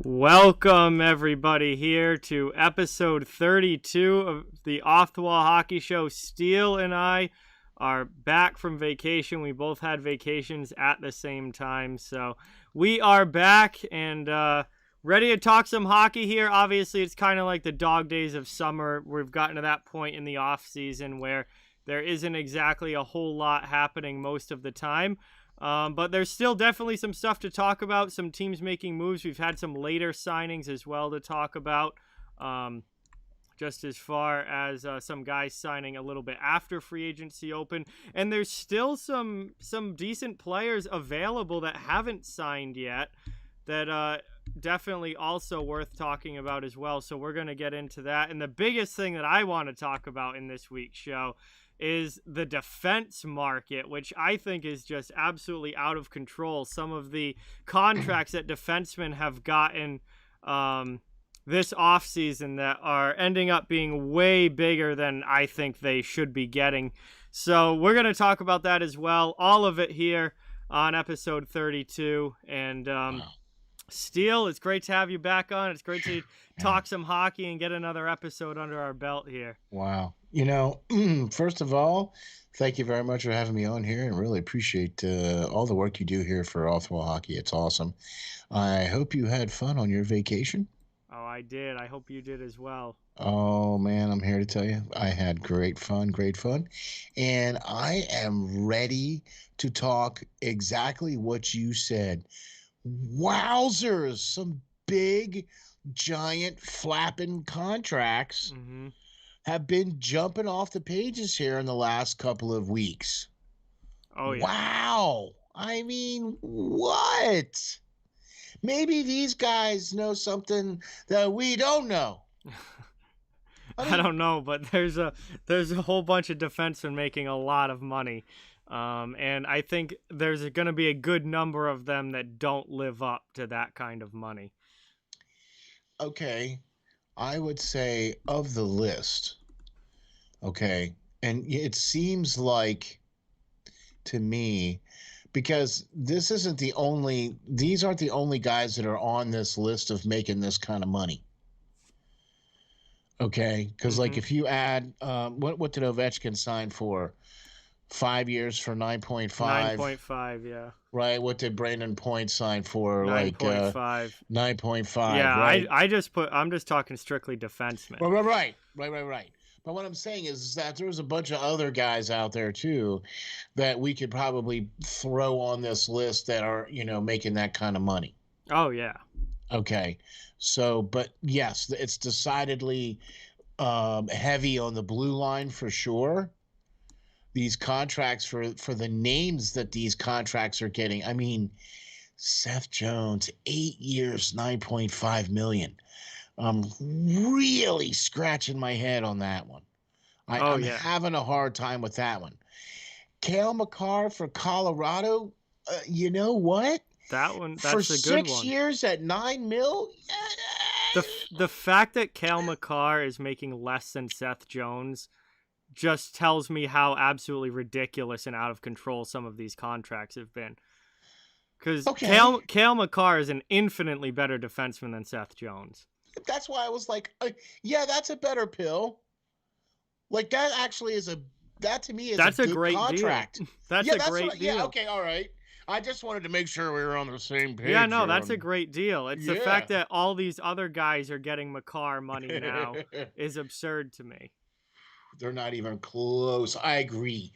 Welcome, everybody, here to episode 32 of the Off the Wall Hockey Show. Steele and I are back from vacation. We both had vacations at the same time, so we are back and ready to talk some hockey here. Obviously, it's kind of like the dog days of summer. We've gotten to that point in the off season where there isn't exactly a whole lot happening most of the time. But there's still definitely some stuff to talk about, some teams making moves. We've had some later signings as well to talk about, just as far as some guys signing a little bit after free agency open. And there's still some decent players available that haven't signed yet that definitely also worth talking about as well. So we're going to get into that. And the biggest thing that I want to talk about in this week's show is the defense market, which I think is just absolutely out of control. Some of the contracts that defensemen have gotten this offseason that are ending up being way bigger than I think they should be getting. So we're going to talk about that as well. All of it here on episode 32. And Steele, it's great to have you back on. It's great to talk some hockey and get another episode under our belt here. Wow. You know, first of all, thank you very much for having me on here and really appreciate all the work you do here for Off the Wall Hockey. It's awesome. I hope you had fun on your vacation. Oh, I did. I hope you did as well. Oh, man, I'm here to tell you I had great fun. And I am ready to talk exactly what you said. Wowzers, some big, giant, flapping contracts have been jumping off the pages here in the last couple of weeks. Oh, yeah. Wow. I mean, what? Maybe these guys know something that we don't know. I don't know, but there's a whole bunch of defensemen making a lot of money. And I think there's going to be a good number of them that don't live up to that kind of money. Okay. I would say of the list, okay, and it seems like to me, because these aren't the only guys that are on this list of making this kind of money. Okay, because like if you add, what did Ovechkin sign for? 5 years for 9.5. 9.5, yeah. Right. What did Brandon Point sign for? 9.5. 9.5. Yeah, right? I'm just talking strictly defensemen. Right. But what I'm saying is that there's a bunch of other guys out there too that we could probably throw on this list that are, making that kind of money. Oh, yeah. Okay. So, but yes, it's decidedly heavy on the blue line for sure. These contracts for the names that these contracts are getting. I mean, Seth Jones, 8 years, $9.5 million. I'm really scratching my head on that one. I'm having a hard time with that one. Cale Makar for Colorado. You know what? That's a good one. For 6 years at $9 million. The fact that Cale Makar is making less than Seth Jones just tells me how absolutely ridiculous and out of control some of these contracts have been. Because Cale Makar is an infinitely better defenseman than Seth Jones. That's why I was like, yeah, that's a better pill. Like that actually is that to me is a great contract. Deal. That's a great deal. Yeah, okay, all right. I just wanted to make sure we were on the same page. Yeah, no, that's a great deal. It's the fact that all these other guys are getting Makar money now is absurd to me. They're not even close. I agree.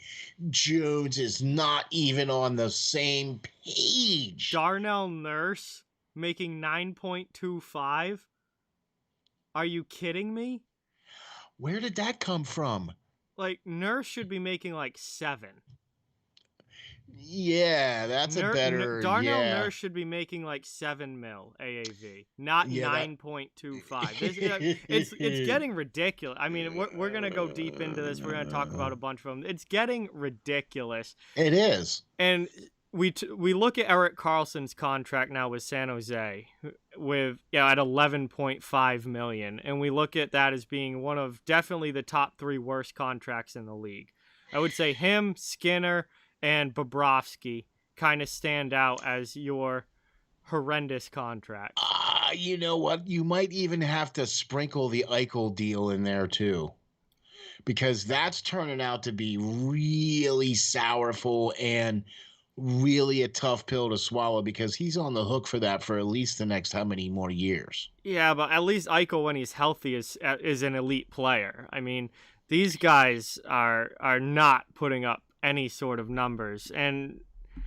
Jones is not even on the same page. Darnell Nurse making 9.25? Are you kidding me? Where did that come from? Like, Nurse should be making like 7. Yeah, that's a better... Darnell Nurse should be making like 7 mil AAV, not 9.25. It's getting ridiculous. I mean, we're going to go deep into this. We're going to talk about a bunch of them. It's getting ridiculous. It is. And we look at Erik Carlson's contract now with San Jose with at 11.5 million, and we look at that as being one of definitely the top 3 worst contracts in the league. I would say him, Skinner, and Bobrovsky kind of stand out as your horrendous contract. You know what? You might even have to sprinkle the Eichel deal in there too, because that's turning out to be really sourful and really a tough pill to swallow, because he's on the hook for that for at least the next how many more years. Yeah, but at least Eichel, when he's healthy, is an elite player. I mean, these guys are not putting up any sort of numbers. And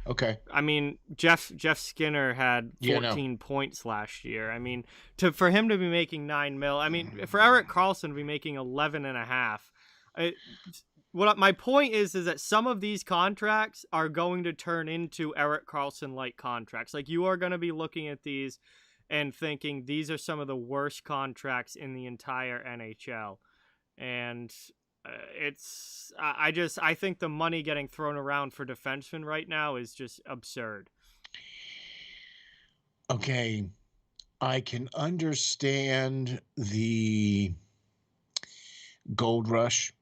okay, I mean, Jeff Skinner had 14 points last year. I mean, for him to be making $9 million, I mean, for Erik Karlsson to be making 11.5. My point is that some of these contracts are going to turn into Erik Karlsson like contracts. Like, you are going to be looking at these and thinking these are some of the worst contracts in the entire NHL. And I think the money getting thrown around for defensemen right now is just absurd. Okay, I can understand the gold rush,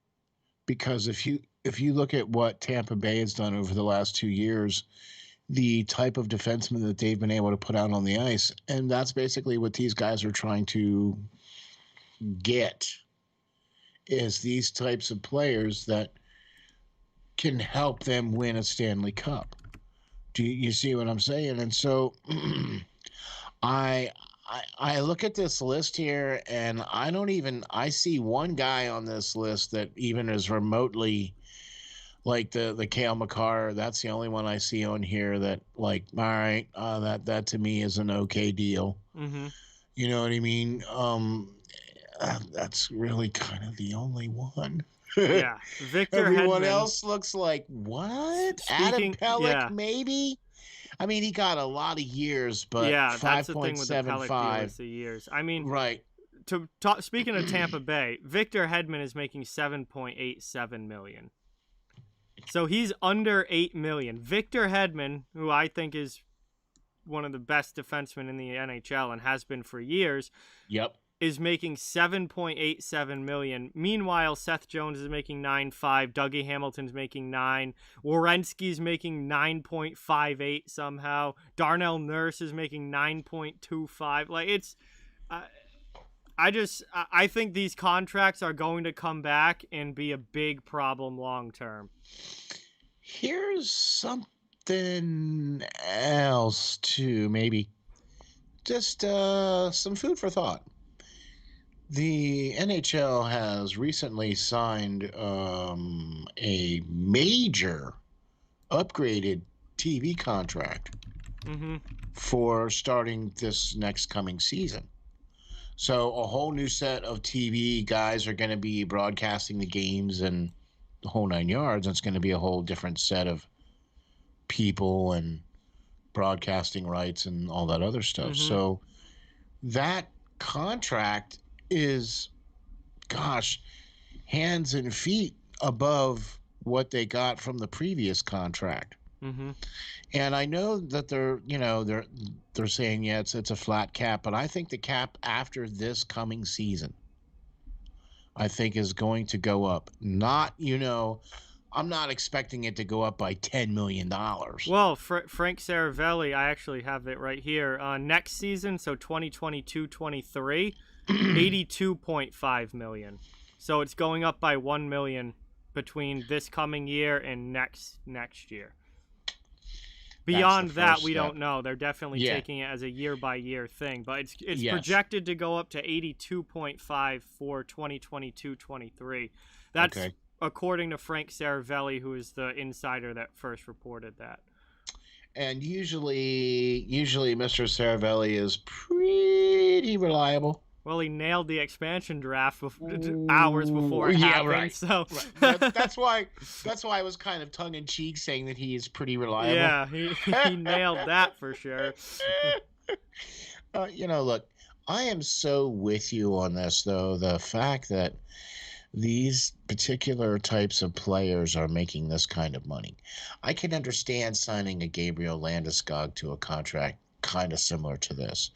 because if you look at what Tampa Bay has done over the last 2 years, the type of defenseman that they've been able to put out on the ice, and that's basically what these guys are trying to get, is these types of players that can help them win a Stanley Cup. Do you see what I'm saying? And so I look at this list here, and I see one guy on this list that even is remotely like the Cale Makar. That's the only one I see on here that, like, all right, that to me is an okay deal. Mm-hmm. You know what I mean? That's really kind of the only one. Yeah, Victor Everyone Hedman, else looks like, what? Adam Pelech, maybe? I mean, he got a lot of years, but yeah, that's the thing with the Pelech deal, is the years. I mean, right. Speaking of Tampa Bay, Victor Hedman is making $7.87 million. So he's under $8 million. Victor Hedman, who I think is one of the best defensemen in the NHL and has been for years, yep, is making $7.87 million. Meanwhile, Seth Jones is making $9.5. Dougie Hamilton's making $9. Warrenski's making $9.58 somehow. Darnell Nurse is making $9.25. Like, it's, I think these contracts are going to come back and be a big problem long term. Here's something else too, maybe just some food for thought. The NHL has recently signed a major upgraded TV contract for starting this next coming season. So a whole new set of TV guys are going to be broadcasting the games and the whole 9 yards. It's going to be a whole different set of people and broadcasting rights and all that other stuff. So that contract is, gosh, hands and feet above what they got from the previous contract. And I know that they're saying, yeah, it's a flat cap, but I think the cap after this coming season, I think, is going to go up. Not, I'm not expecting it to go up by $10 million. Well, Frank Saravelli, I actually have it right here. Next season, so 2022-23, $82.5 million. So it's going up by $1 million between this coming year and next year. Beyond that, we don't know. They're definitely taking it as a year-by-year thing, but it's projected to go up to 82.5 for 2022-23. That's according to Frank Saravelli, who is the insider that first reported that. And usually Mr. Saravelli is pretty reliable. Well, he nailed the expansion draft hours before it happened. Right. So that's why I was kind of tongue in cheek saying that he is pretty reliable. Yeah, he nailed that for sure. Look, I am so with you on this, though. The fact that these particular types of players are making this kind of money. I can understand signing a Gabriel Landeskog to a contract kind of similar to this.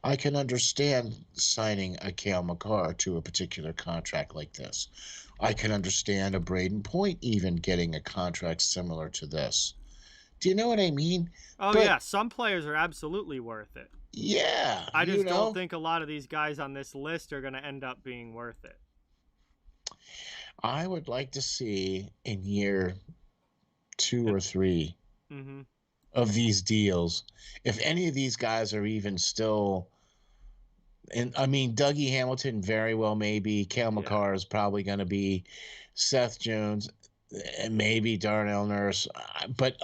I can understand signing a Cale Makar to a particular contract like this. I can understand a Braden Point even getting a contract similar to this. Do you know what I mean? Oh, yeah. Some players are absolutely worth it. Yeah, I just don't think a lot of these guys on this list are going to end up being worth it. I would like to see in year 2 or 3 of these deals, if any of these guys are even still. And I mean, Dougie Hamilton very well maybe. Cale Makar is probably going to be. Seth Jones, and maybe Darnell Nurse. But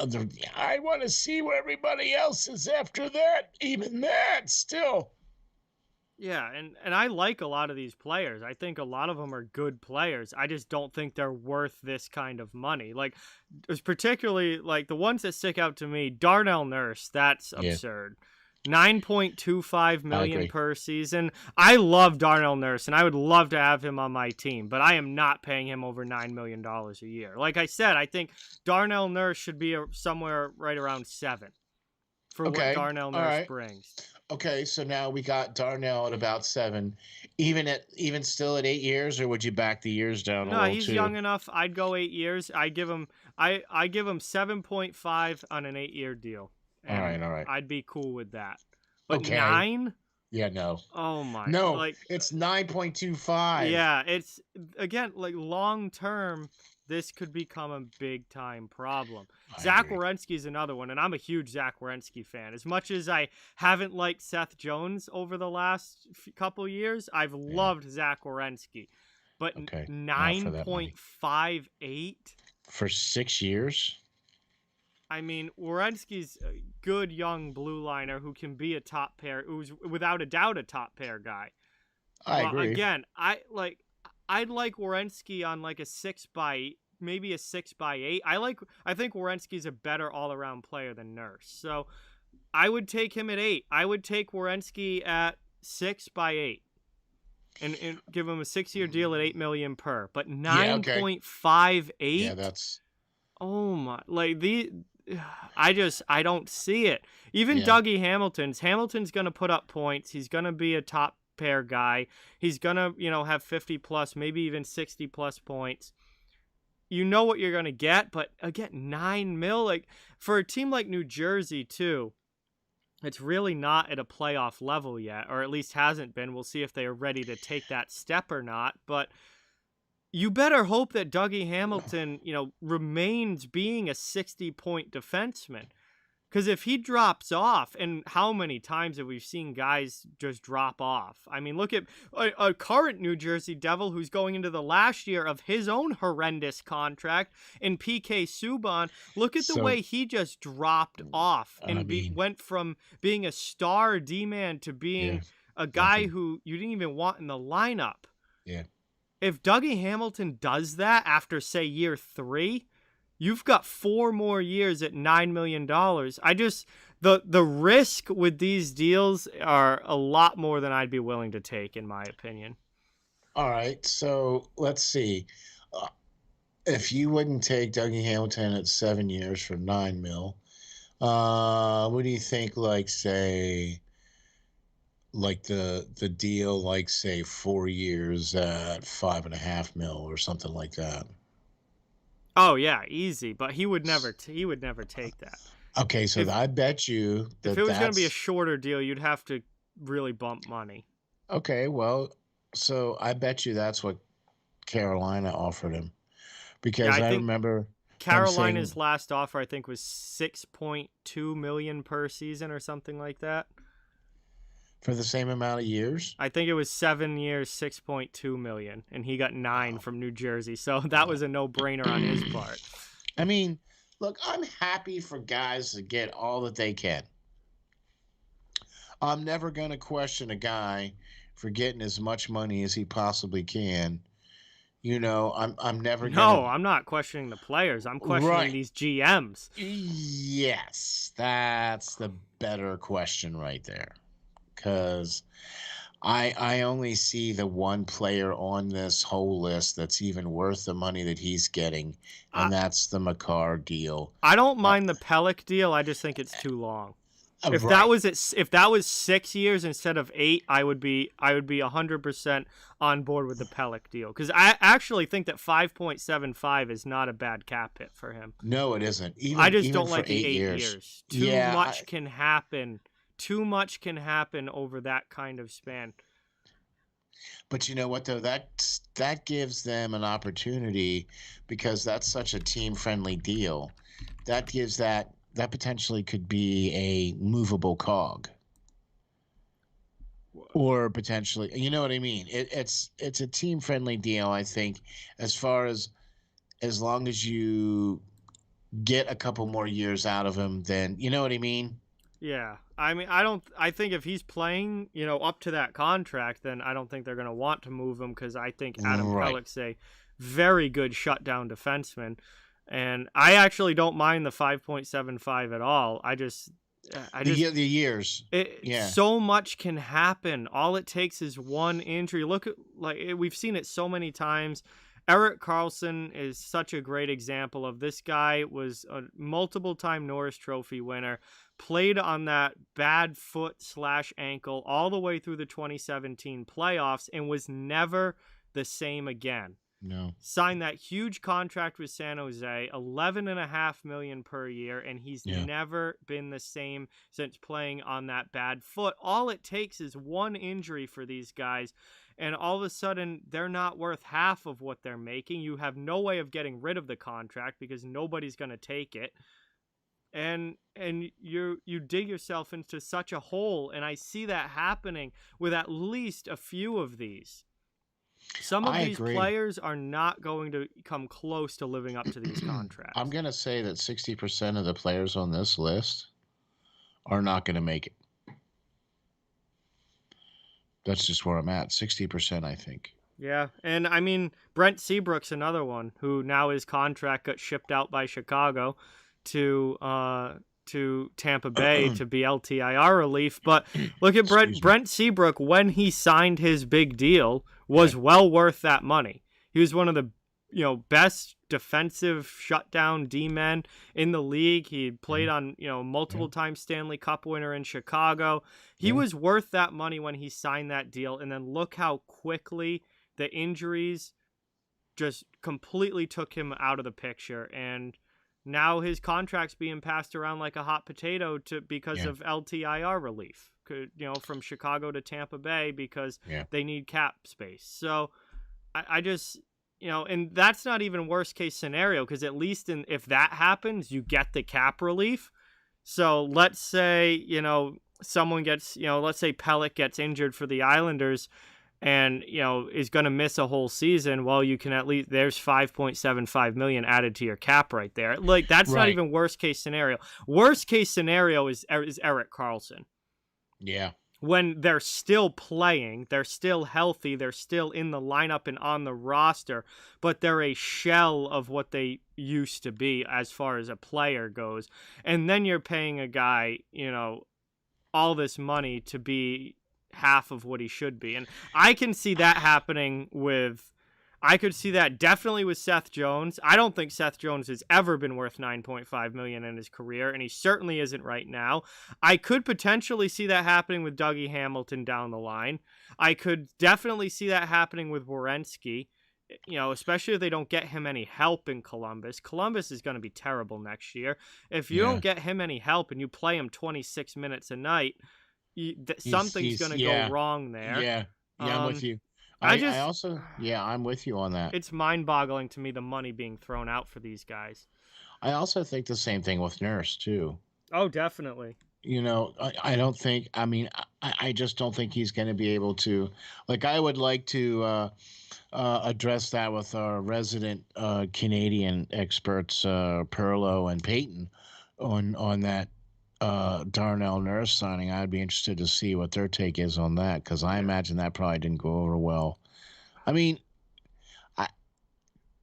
I want to see where everybody else is after that. Even that, still. Yeah, and I like a lot of these players. I think a lot of them are good players. I just don't think they're worth this kind of money. Like, it's particularly, like, the ones that stick out to me, Darnell Nurse, that's absurd. $9.25 million per season. I love Darnell Nurse, and I would love to have him on my team, but I am not paying him over $9 million a year. Like I said, I think Darnell Nurse should be somewhere right around 7 for what Darnell Nurse brings. Okay, so now we got Darnell at about 7. Even still at 8 years, or would you back the years down a little too? No, he's young enough. I'd go 8 years. I give him 7.5 on an 8-year deal. All right. I'd be cool with that. But 9? Yeah, no. Oh my. No, like, it's 9.25. Yeah, it's again like long term. This could become a big time problem. Zach Werenski is another one, and I'm a huge Zach Werenski fan. As much as I haven't liked Seth Jones over the last couple years, I've loved Zach Werenski. But 9.58 for 6 years. I mean, Werenski's a good young blue liner who can be a top pair, who's without a doubt a top pair guy. I agree. Again, I'd like Warrenski on like a 6x, maybe a 6x8. I think Werenski's a better all around player than Nurse. So I would take him at 8. I would take Warrenski at 6x8. And give him a 6-year deal at $8 million per. But 9.58. Yeah, that's. Oh my! Like I don't see it. Even Dougie Hamilton's gonna put up points. He's gonna be a top pair guy. He's gonna, have 50 plus, maybe even 60 plus points. You know what you're gonna get, but again, $9 million, like for a team like New Jersey too, it's really not at a playoff level yet, or at least hasn't been. We'll see if they are ready to take that step or not, but you better hope that Dougie Hamilton, remains being a 60-point defenseman. Because if he drops off, and how many times have we seen guys just drop off? I mean, look at a current New Jersey Devil who's going into the last year of his own horrendous contract in PK Subban. Look at the way he just dropped off and went from being a star D-man to being a guy who you didn't even want in the lineup. Yeah. If Dougie Hamilton does that after, say, year 3, you've got 4 more years at $9 million. The risk with these deals are a lot more than I'd be willing to take, in my opinion. All right, so let's see. If you wouldn't take Dougie Hamilton at 7 years for $9 million, what do you think? Like, say. Like the deal, like say 4 years at $5.5 million or something like that. Oh yeah, easy. But he would never take that. Okay, so I bet you that if it was going to be a shorter deal, you'd have to really bump money. Okay, well, so I bet you that's what Carolina offered him, because I remember Carolina's last offer I think was $6.2 million per season or something like that. For the same amount of years? I think it was 7 years, $6.2 million, and he got 9 from New Jersey. So that was a no-brainer on his part. I mean, look, I'm happy for guys to get all that they can. I'm never going to question a guy for getting as much money as he possibly can. I'm never going to... No, I'm not questioning the players. I'm questioning these GMs. Yes, that's the better question right there. Because I only see the one player on this whole list that's even worth the money that he's getting, and that's the Makar deal. I don't mind the Piock deal. I just think it's too long. If that was 6 years instead of 8, I would be 100% on board with the Piock deal, because I actually think that 5.75 is not a bad cap hit for him. No, it isn't. I just don't like the 8 years. Too much can happen. too much can happen over that kind of span. But you know what, though? That gives them an opportunity, because that's such a team-friendly deal. That gives that potentially could be a movable cog. Or potentially, you know what I mean? It's a team-friendly deal, I think, as far as long as you get a couple more years out of him, then you know what I mean? Yeah. I mean, I think if he's playing, up to that contract, then I don't think they're going to want to move him, because I think Adam Right. Pellick's a very good shutdown defenseman. And I actually don't mind the 5.75 at all. The years. Yeah. So much can happen. All it takes is one injury. Look at, we've seen it so many times. Erik Carlson is such a great example of this. Guy was a multiple-time Norris Trophy winner, played on that bad foot/ankle all the way through the 2017 playoffs, and was never the same again. No. Signed that huge contract with San Jose, $11.5 million per year, and he's never been the same since playing on that bad foot. All it takes is one injury for these guys, and all of a sudden they're not worth half of what they're making. You have no way of getting rid of the contract because nobody's going to take it. And you dig yourself into such a hole, and I see that happening with at least a few of these. Some of these players are not going to come close to living up to these contracts. I'm going to say that 60% of the players on this list are not going to make it. That's just where I'm at. 60%, I think. Yeah, and I mean, Brent Seabrook's another one who now his contract got shipped out by Chicago to Tampa Bay to be LTIR relief. But look at Brent Seabrook, when he signed his big deal, was well worth that money. He was one of the best defensive shutdown D-men in the league. He played on multiple time Stanley Cup winner in Chicago. He was worth that money when he signed that deal. And then look how quickly the injuries just completely took him out of the picture. And now his contract's being passed around like a hot potato because of LTIR relief, from Chicago to Tampa Bay because they need cap space. So I just, and that's not even worst case scenario, because at least if that happens, you get the cap relief. So let's say, someone gets, let's say Piock gets injured for the Islanders and, is going to miss a whole season. Well, you can at least, there's $5.75 million added to your cap right there. Like, that's not even worst case scenario. Worst case scenario is Erik Carlson. Yeah. When they're still playing, they're still healthy, they're still in the lineup and on the roster, but they're a shell of what they used to be as far as a player goes. And then you're paying a guy, all this money to be half of what he should be. And I can see that happening I could see that definitely with Seth Jones. I don't think Seth Jones has ever been worth $9.5 million in his career, and he certainly isn't right now. I could potentially see that happening with Dougie Hamilton down the line. I could definitely see that happening with Warrenski, especially if they don't get him any help in Columbus. Columbus is going to be terrible next year. If you don't get him any help and you play him 26 minutes a night, something's going to go wrong there. Yeah, I'm with you. I'm with you on that. It's mind-boggling to me, the money being thrown out for these guys. I also think the same thing with Nurse, too. Oh, definitely. I don't think, I just don't think he's going to be able to, I would like to address that with our resident Canadian experts, Perlo and Peyton, on that Darnell Nurse signing. I'd be interested to see what their take is on that, because I imagine that probably didn't go over well. I mean,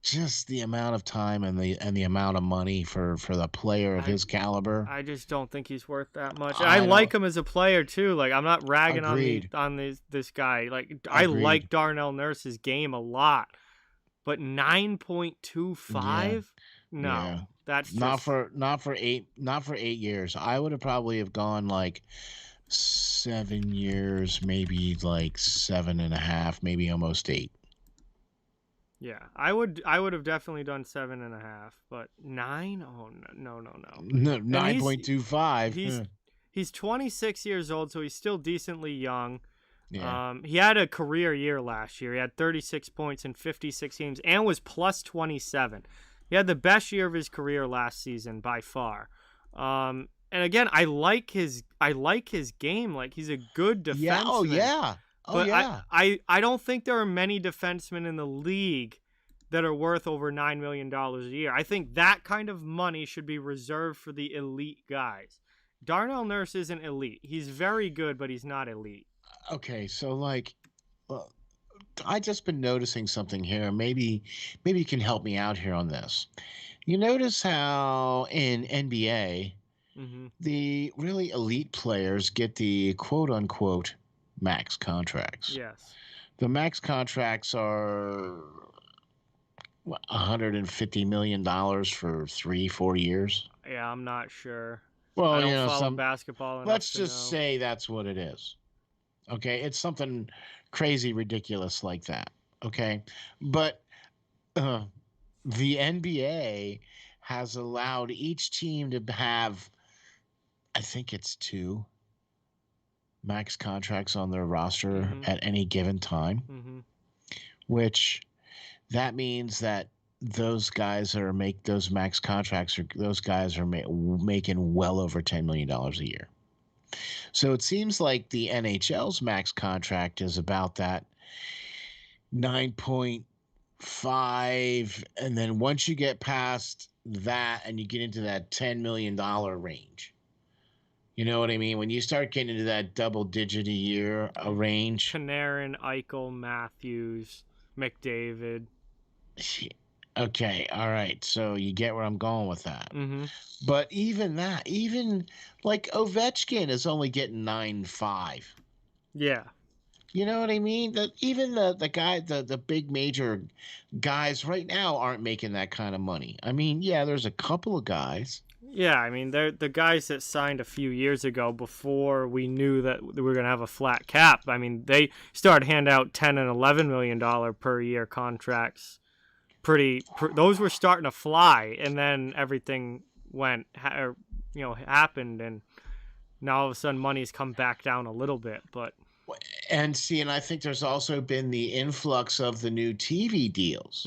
just the amount of time and the amount of money for the player of his caliber. I just don't think he's worth that much. I like him as a player too. Like, I'm not ragging on this guy. Like, I like Darnell Nurse's game a lot, but 9.25? No. Yeah. That's just... not for 8 years. I would have probably gone 7 years, maybe 7.5, maybe almost 8. Yeah, I would have definitely done 7.5, but 9? Oh no. 9.25. He's 26 years old, so he's still decently young. Yeah. He had a career year last year. He had 36 points in 56 games and was plus 27. He had the best year of his career last season by far. And again, I like his game. Like, he's a good defenseman. Yeah. Oh yeah. Oh but yeah. I don't think there are many defensemen in the league that are worth over $9 million a year. I think that kind of money should be reserved for the elite guys. Darnell Nurse isn't elite. He's very good, but he's not elite. Okay, so like, I just been noticing something here. Maybe you can help me out here on this. You notice how in NBA, the really elite players get the quote unquote max contracts. Yes. The max contracts are $150 million for 3-4 years. Yeah, I'm not sure. Well, I don't follow basketball enough let's to just know. say that's what it is. Okay, it's something crazy, ridiculous like that. Okay, but the NBA has allowed each team to have, I think it's 2 max contracts on their roster at any given time, which that means that those guys are those max contracts, or those guys are making well over $10 million a year. So it seems like the NHL's max contract is about that 9.5, and then once you get past that and you get into that $10 million range, you know what I mean? When you start getting into that double-digit a year range. Panarin, Eichel, Matthews, McDavid. Okay, all right. So you get where I'm going with that. But even like Ovechkin is only getting 9.5. Yeah. You know what I mean? Even the big major guys right now aren't making that kind of money. I mean, yeah, there's a couple of guys. Yeah, I mean, they're the guys that signed a few years ago before we knew that we were going to have a flat cap. I mean, they started handing out $10 and $11 million per year contracts. Those were starting to fly, and then everything happened, and now all of a sudden money's come back down a little bit. But and I think there's also been the influx of the new TV deals,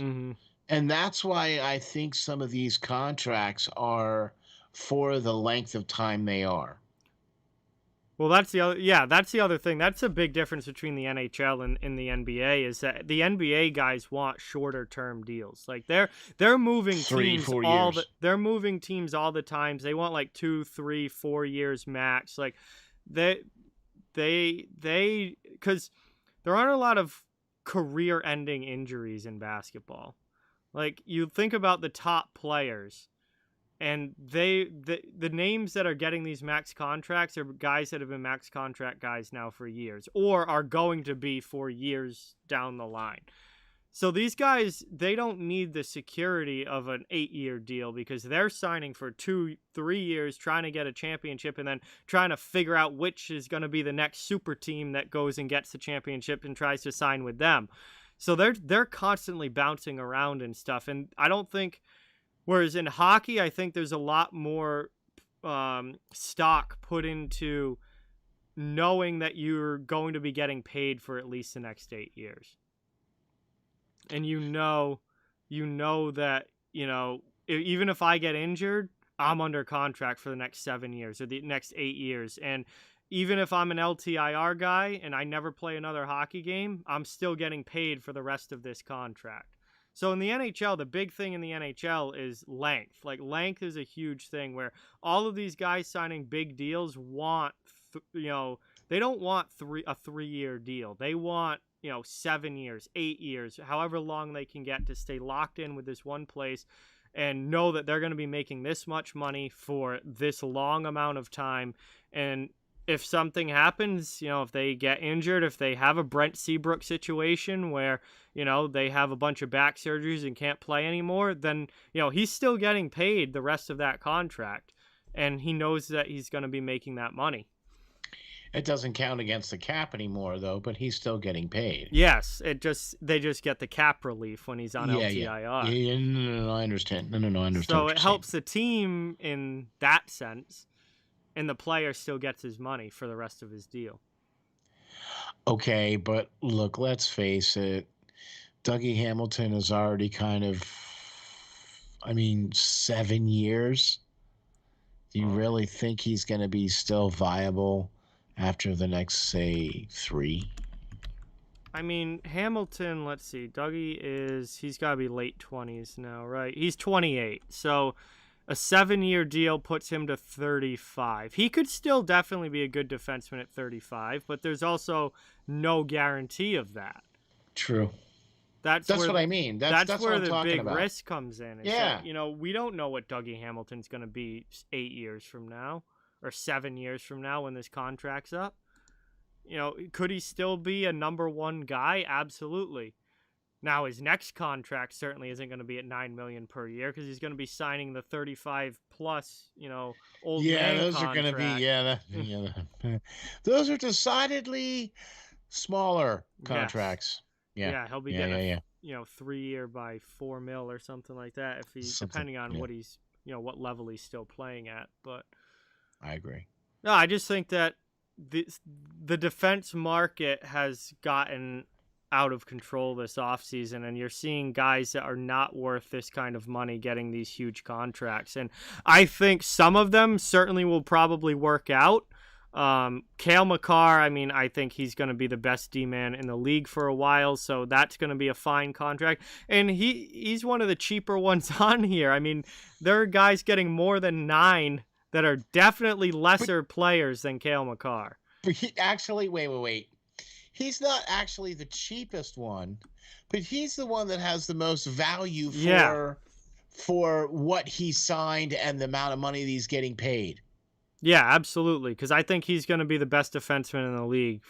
and that's why I think some of these contracts are for the length of time they are. Well, that's the other thing. That's a big difference between the NHL and the NBA, is that the NBA guys want shorter term deals. Like they're moving 3-4 years. They're moving teams all the time. They want like 2, 3, 4 years max. Like they because there aren't a lot of career ending injuries in basketball. Like, you think about the top players, and the names that are getting these max contracts are guys that have been max contract guys now for years, or are going to be for years down the line. So these guys, they don't need the security of an 8-year deal, because they're signing for 2-3 years, trying to get a championship, and then trying to figure out which is going to be the next super team that goes and gets the championship and tries to sign with them. So they're constantly bouncing around and stuff. And I don't think, whereas in hockey, I think there's a lot more stock put into knowing that you're going to be getting paid for at least the next 8 years. And you know that, even if I get injured, I'm under contract for the next 7 years or the next 8 years. And even if I'm an LTIR guy and I never play another hockey game, I'm still getting paid for the rest of this contract. So in the NHL, the big thing in the NHL is length. Like, length is a huge thing, where all of these guys signing big deals want, they don't want a 3-year deal. They want, 7 years, 8 years, however long they can get to stay locked in with this one place and know that they're going to be making this much money for this long amount of time. And if something happens, if they get injured, if they have a Brent Seabrook situation where, they have a bunch of back surgeries and can't play anymore, then, he's still getting paid the rest of that contract. And he knows that he's going to be making that money. It doesn't count against the cap anymore, though, but he's still getting paid. Yes, they just get the cap relief when he's on LTIR. Yeah, no, I understand. No, I understand. So it helps the team in that sense. and the player still gets his money for the rest of his deal. Okay, but look, let's face it. Dougie Hamilton is already kind of, 7 years. Do you really think he's going to be still viable after the next, say, 3? Hamilton, let's see. He's got to be late 20s now, right? He's 28. So a 7-year deal puts him to 35. He could still definitely be a good defenseman at 35, but there's also no guarantee of that. True. That's what I mean. That's where what the I'm big about. risk comes in. Yeah. That, we don't know what Dougie Hamilton's going to be 8 years from now or 7 years from now when this contract's up. Could he still be a number one guy? Absolutely. Now, his next contract certainly isn't going to be at $9 million per year because he's going to be signing the 35 plus, old man those contract. are going to be those are decidedly smaller contracts. Yes. Yeah, he'll be getting 3-year by $4 million or something like that if he depending on what he's what level he's still playing at. But I agree. No, I just think that the defense market has gotten out of control this offseason, and you're seeing guys that are not worth this kind of money getting these huge contracts. And I think some of them certainly will probably work out. Cale Makar, I think he's going to be the best D-man in the league for a while, so that's going to be a fine contract. And he's one of the cheaper ones on here. There are guys getting more than 9 that are definitely lesser players than Cale Makar. But he actually, wait. He's not actually the cheapest one, but he's the one that has the most value for what he signed and the amount of money that he's getting paid. Yeah, absolutely. Because I think he's going to be the best defenseman in the league.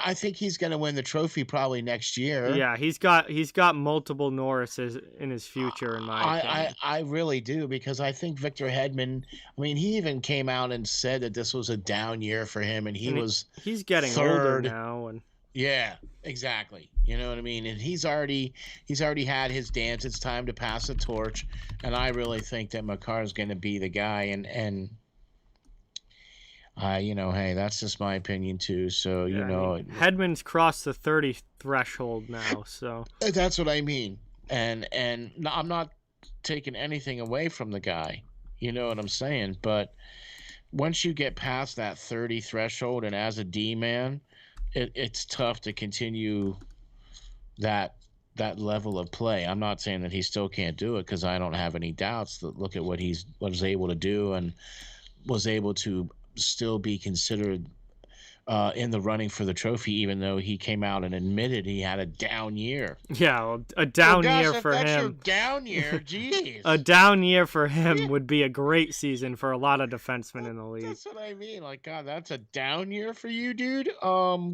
I think he's going to win the trophy probably next year. Yeah, he's got multiple Norrises in his future, in my opinion. I really do, because I think Victor Hedman. He even came out and said that this was a down year for him, and he's getting third. older now, and yeah, exactly. You know what I mean? And he's already had his dance. It's time to pass the torch, and I really think that Makar is going to be the guy. And hey, that's just my opinion too. So Hedman's crossed the 30 threshold now. So that's what I mean. And I'm not taking anything away from the guy. You know what I'm saying? But once you get past that 30 threshold, and as a D-man, it's tough to continue that level of play. I'm not saying that he still can't do it, because I don't have any doubts. That look at what he was able to do and was able to still be considered in the running for the trophy, even though he came out and admitted he had a down year. Yeah, a down year for him. Your down year, geez. A down year for him would be a great season for a lot of defensemen in the league. That's what I mean. Like, God, that's a down year for you, dude.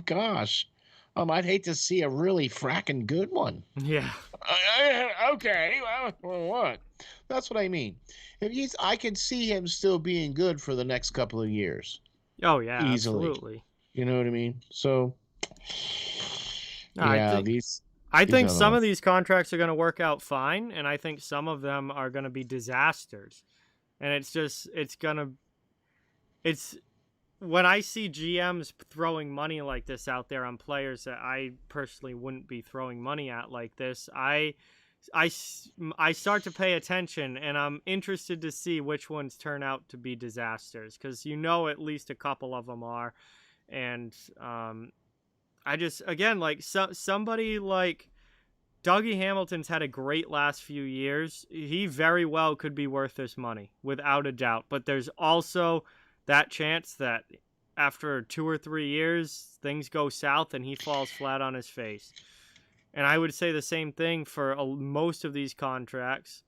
Gosh. I'd hate to see a really fracking good one. Yeah. Okay. Well, what? That's what I mean. I can see him still being good for the next couple of years. Oh yeah, easily. Absolutely. You know what I mean? So, I think some of these contracts are going to work out fine, and I think some of them are going to be disasters. And when I see GMs throwing money like this out there on players that I personally wouldn't be throwing money at like this, I start to pay attention, and I'm interested to see which ones turn out to be disasters, because at least a couple of them are. And somebody like Dougie Hamilton's had a great last few years. He very well could be worth this money, without a doubt. But there's also that chance that after 2 or 3 years, things go south and he falls flat on his face. And I would say the same thing for most of these contracts.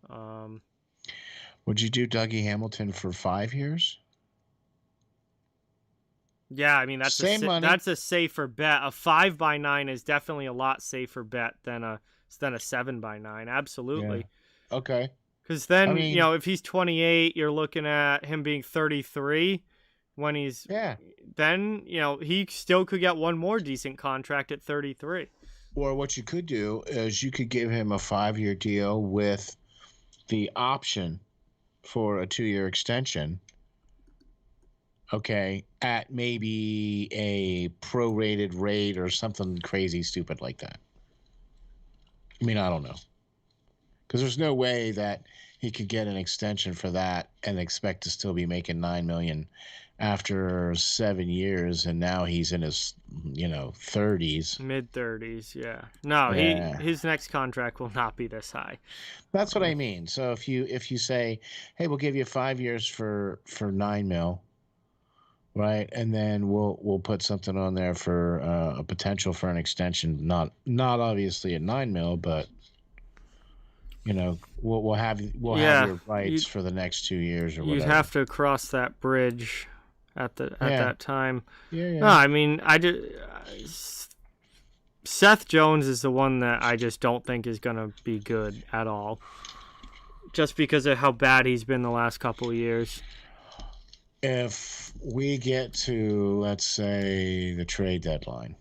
Would you do Dougie Hamilton for 5 years? Yeah, that's a safer bet. A 5x9 is definitely a lot safer bet than a 7x9. Absolutely. Yeah. Okay. Because then, if he's 28, you're looking at him being 33 when he's... Yeah. Then, he still could get one more decent contract at 33. Or what you could do is you could give him a 5-year deal with the option for a 2-year extension okay, at maybe a prorated rate or something crazy stupid like that. I mean, I don't know. Because there's no way that he could get an extension for that and expect to still be making $9 million after 7 years, and now he's in his 30s. Mid-30s, yeah. No, Yeah, his next contract will not be this high. that's what I mean. So if you say, hey, we'll give you 5 years for $9 mil, right, and then we'll put something on there for a potential for an extension, not obviously at 9 mil, but we'll have your rights for the next 2 years or whatever. You'd have to cross that bridge at that time. Yeah. No, I mean, Seth Jones is the one that I just don't think is going to be good at all, just because of how bad he's been the last couple of years. If we get to, let's say, the trade deadline,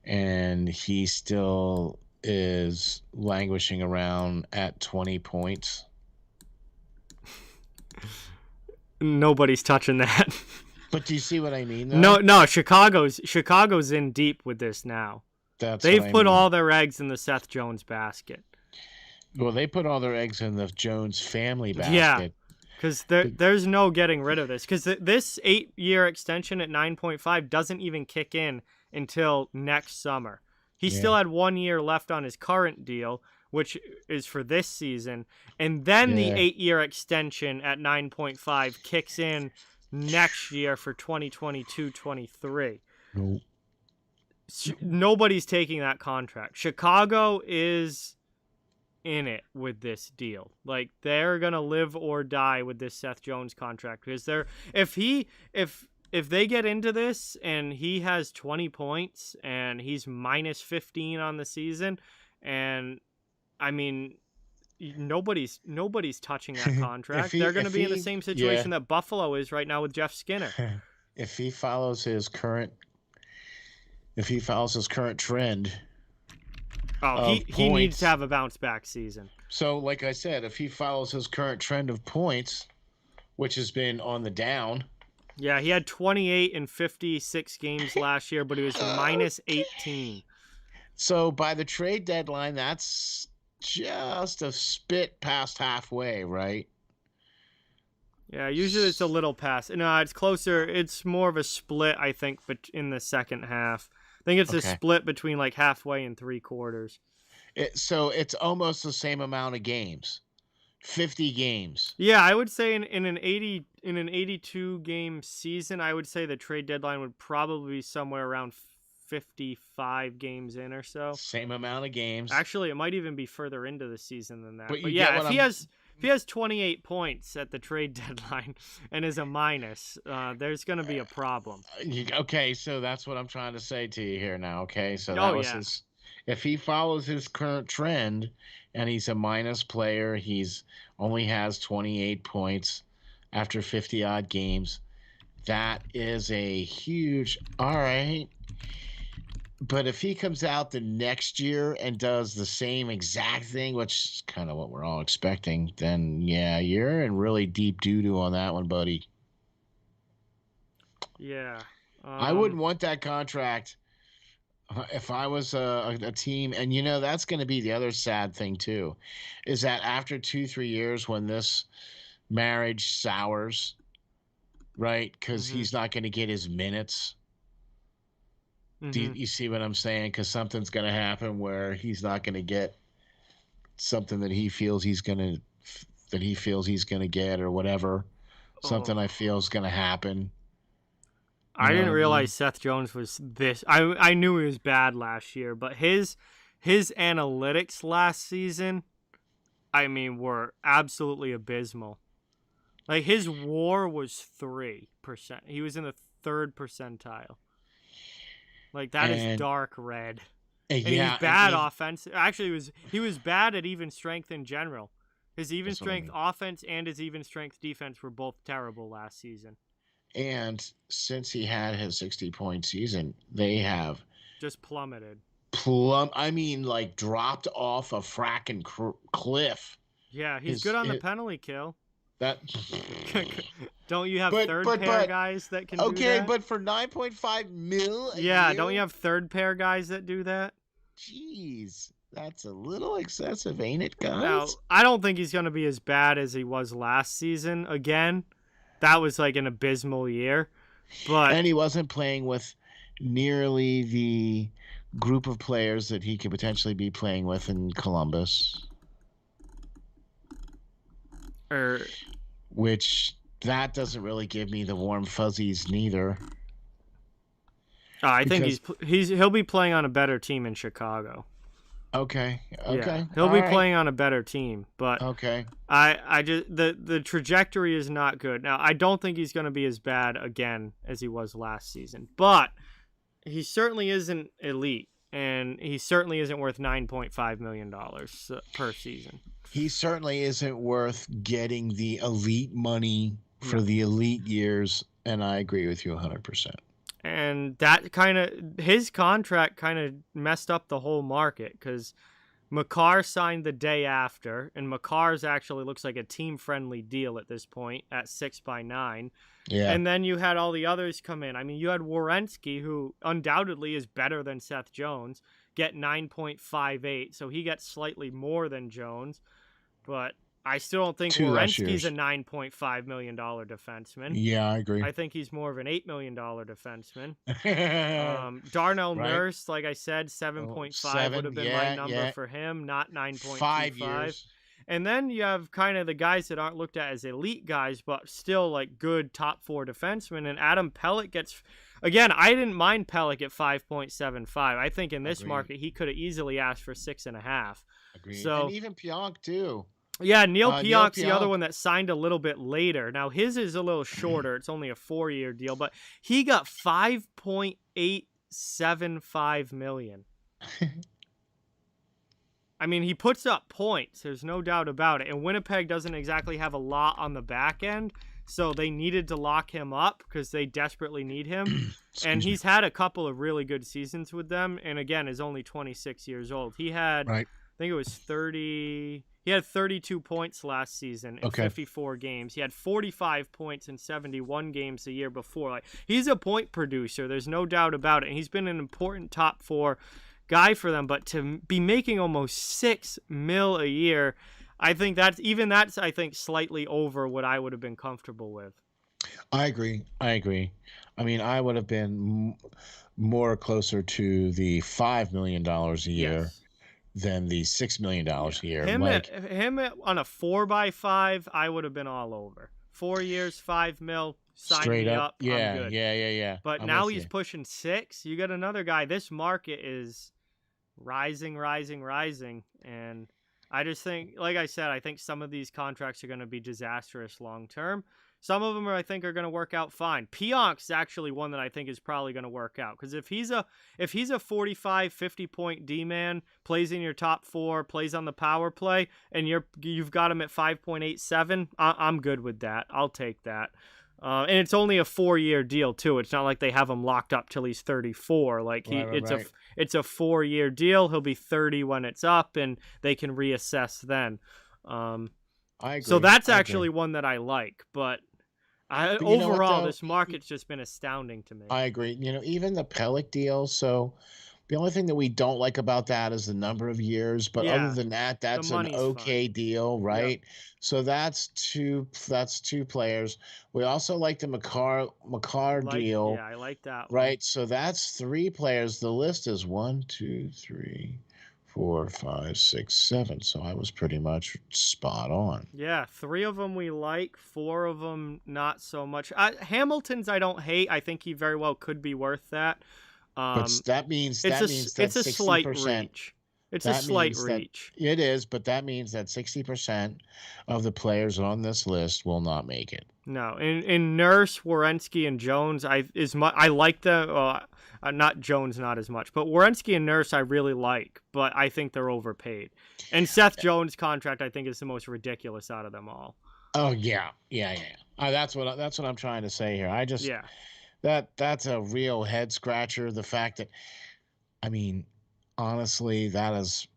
and he still is languishing around at 20 points. Nobody's touching that. But do you see what I mean, though? No, Chicago's in deep with this now. They've put all their eggs in the Seth Jones basket. Well, they put all their eggs in the Jones family basket. Yeah, because there's no getting rid of this. Because this 8-year extension at 9.5 doesn't even kick in until next summer. He still had 1 year left on his current deal, which is for this season. And then the 8-year extension at 9.5 kicks in next year for 2022-23. Nope. Nobody's taking that contract. Chicago is in it with this deal. Like, they're going to live or die with this Seth Jones contract. Because if they get into this and he has 20 points and he's minus 15 on the season, and I mean, nobody's touching that contract. They're going to be in the same situation that Buffalo is right now with Jeff Skinner. If he follows his current trend, he needs to have a bounce back season. So, like I said, if he follows his current trend of points, which has been on the down. Yeah, he had 28 in 56 games last year, but he was minus 18. So by the trade deadline, that's just a spit past halfway, right? Yeah, usually it's a little past. No, it's closer. It's more of a split, I think, but in the second half. I think it's a split between like halfway and 3/4. So it's almost the same amount of games. 50 games. Yeah, I would say in an 82 game season, I would say the trade deadline would probably be somewhere around 55 games in or so. Same amount of games. Actually, it might even be further into the season than that. But yeah, if he has 28 points at the trade deadline and is a minus, there's going to be a problem. Okay, so that's what I'm trying to say to you here now. Okay, so if he follows his current trend and he's a minus player, he's only has 28 points after 50 odd games. That is a huge, all right. But if he comes out the next year and does the same exact thing, which is kind of what we're all expecting, then yeah, you're in really deep doo-doo on that one, buddy. Yeah. I wouldn't want that contract if I was a team. And, that's going to be the other sad thing, too, is that after 2-3 years when this marriage sours, right, because he's not going to get his minutes. Do you see what I'm saying? Because something's going to happen where he's not going to get something that he feels he's going to get or whatever. Something I feel is going to happen. I didn't realize Seth Jones was this. I knew he was bad last year, but his analytics last season, I mean, were absolutely abysmal. Like, his WAR was 3%. He was in the 3rd percentile. Like, that is dark red. And he's bad offense. Actually, he was bad at even strength in general. His even strength offense and his even strength defense were both terrible last season. And since he had his 60-point season, they have just plummeted. Dropped off a fracking cliff. Yeah, he's good on the penalty kill. That. Don't you have third pair guys that can do okay, that? but for 9.5 mil a Yeah, year? don't you have third pair guys that do that? Jeez, that's a little excessive, ain't it, Now, guys? I don't think he's going to be as bad as he was last season again. That was like an abysmal year. But And he wasn't playing with nearly the group of players that he could potentially be playing with in Columbus. Which that doesn't really give me the warm fuzzies neither. I think he'll be playing on a better team in Chicago. Okay. Yeah, he'll be playing on a better team, but okay. I just the trajectory is not good. Now, I don't think he's going to be as bad again as he was last season, but he certainly isn't elite, and he certainly isn't worth $9.5 million per season. He certainly isn't worth getting the elite money for the elite years, and I agree with you 100%. And that his contract kind of messed up the whole market because Makar signed the day after, and Makar's actually looks like a team-friendly deal at this point at 6x9. Yeah. And then you had all the others come in. I mean, you had Warrenski, who undoubtedly is better than Seth Jones, get 9.58, so he gets slightly more than Jones. But I still don't think Warrenski's a $9.5 million defenseman. Yeah, I agree. I think he's more of an $8 million defenseman. Darnell Nurse, like I said, 7.5 would have been my number for him, not 9.25. 5 years. And then you have kind of the guys that aren't looked at as elite guys, but still like good top 4 defensemen. And Adam Pelech gets, again, I didn't mind Pelech at 5.75. I think in this market he could have easily asked for 6.5. Agreed. So, and even Piock too. Yeah, Neal Piock's the other one that signed a little bit later. Now, his is a little shorter. It's only a 4-year deal, but he got $5.875 million. I mean, he puts up points. There's no doubt about it. And Winnipeg doesn't exactly have a lot on the back end, so they needed to lock him up because they desperately need him. And he's had a couple of really good seasons with them, and again, is only 26 years old. He had, I think it was 30... He had 32 points last season in 54 games. He had 45 points in 71 games the year before. Like, he's a point producer. There's no doubt about it. And he's been an important top 4 guy for them. But to be making almost $6 million a year, I think that's slightly over what I would have been comfortable with. I agree. I mean, I would have been more closer to the $5 million a year. Yes. Than the $6 million a year. Him on a 4x5, I would have been all over. 4 years, $5 million, sign me up. Yeah, I'm good. Yeah. But now he's pushing 6. You got another guy. This market is rising, and I just think, like I said, I think some of these contracts are going to be disastrous long term. Some of them I think are going to work out fine. Piock's actually one that I think is probably going to work out because if he's a 45, 50 point D-man, plays in your top 4, plays on the power play, and you've got him at 5.87, I'm good with that. I'll take that. And it's only a 4-year deal too. It's not like they have him locked up till he's 34. Like it's a 4-year deal. He'll be 30 when it's up, and they can reassess then. I agree. So that's actually one that I like, but overall, this market's just been astounding to me. I agree. Even the Pelech deal. So the only thing that we don't like about that is the number of years. But other than that, that's an okay deal, right? Yep. So that's two players. We also like the Makar deal. Yeah, I like that one. Right. So that's 3 players. The list is 1, 2, 3, 4, 5, 6, 7. So I was pretty much spot on. Yeah, 3 of them we like, 4 of them not so much. Hamilton's I don't hate. I think he very well could be worth that. But that means it's a 60%, slight reach. It's a slight reach. It is, but that means that 60% of the players on this list will not make it. No, in Nurse, Warrenski, and Jones, I like them. Not Jones, not as much, but Warrenski and Nurse I really like, but I think they're overpaid. And Seth Jones' contract I think is the most ridiculous out of them all. Oh yeah. That's what I'm trying to say here. I just that's a real head scratcher. The fact that, I mean, honestly, that is.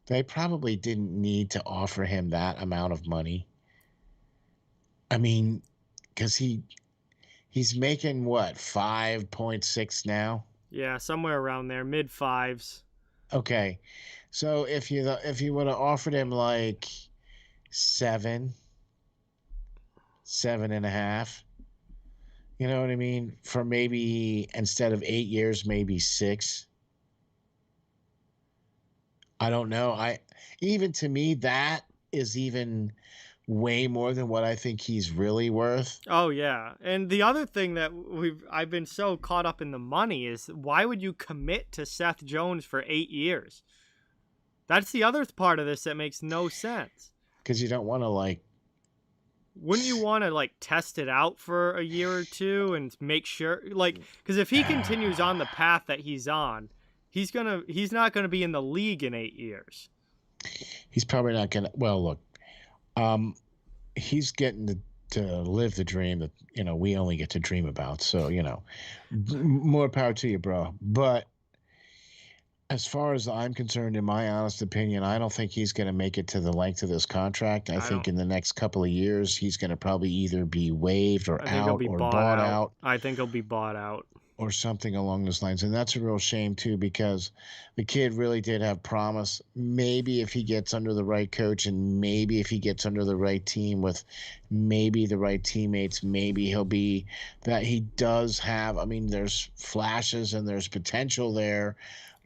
They probably didn't need to offer him that amount of money. I mean, because he's making what, 5.6 now? Yeah, somewhere around there, mid fives. Okay, so if you would have offered him like 7.5, you know what I mean, for maybe instead of 8 years, maybe 6. I don't know. Even to me, that is even way more than what I think he's really worth. Oh yeah, and the other thing that I've been so caught up in the money is why would you commit to Seth Jones for 8 years? That's the other part of this that makes no sense. Because you don't want to Wouldn't you want to test it out for a year or two and make sure because if he continues on the path that he's on, he's not gonna be in the league in 8 years. He's probably not gonna. Well, look, he's getting to live the dream that we only get to dream about. So more power to you, bro. But as far as I'm concerned, in my honest opinion, I don't think he's going to make it to the length of this contract. I think in the next couple of years, he's going to probably either be waived or out or bought out. I think he'll be bought out. Or something along those lines. And that's a real shame, too, because the kid really did have promise. Maybe if he gets under the right coach and maybe if he gets under the right team with maybe the right teammates, maybe he'll be that he does have. I mean, there's flashes and there's potential there,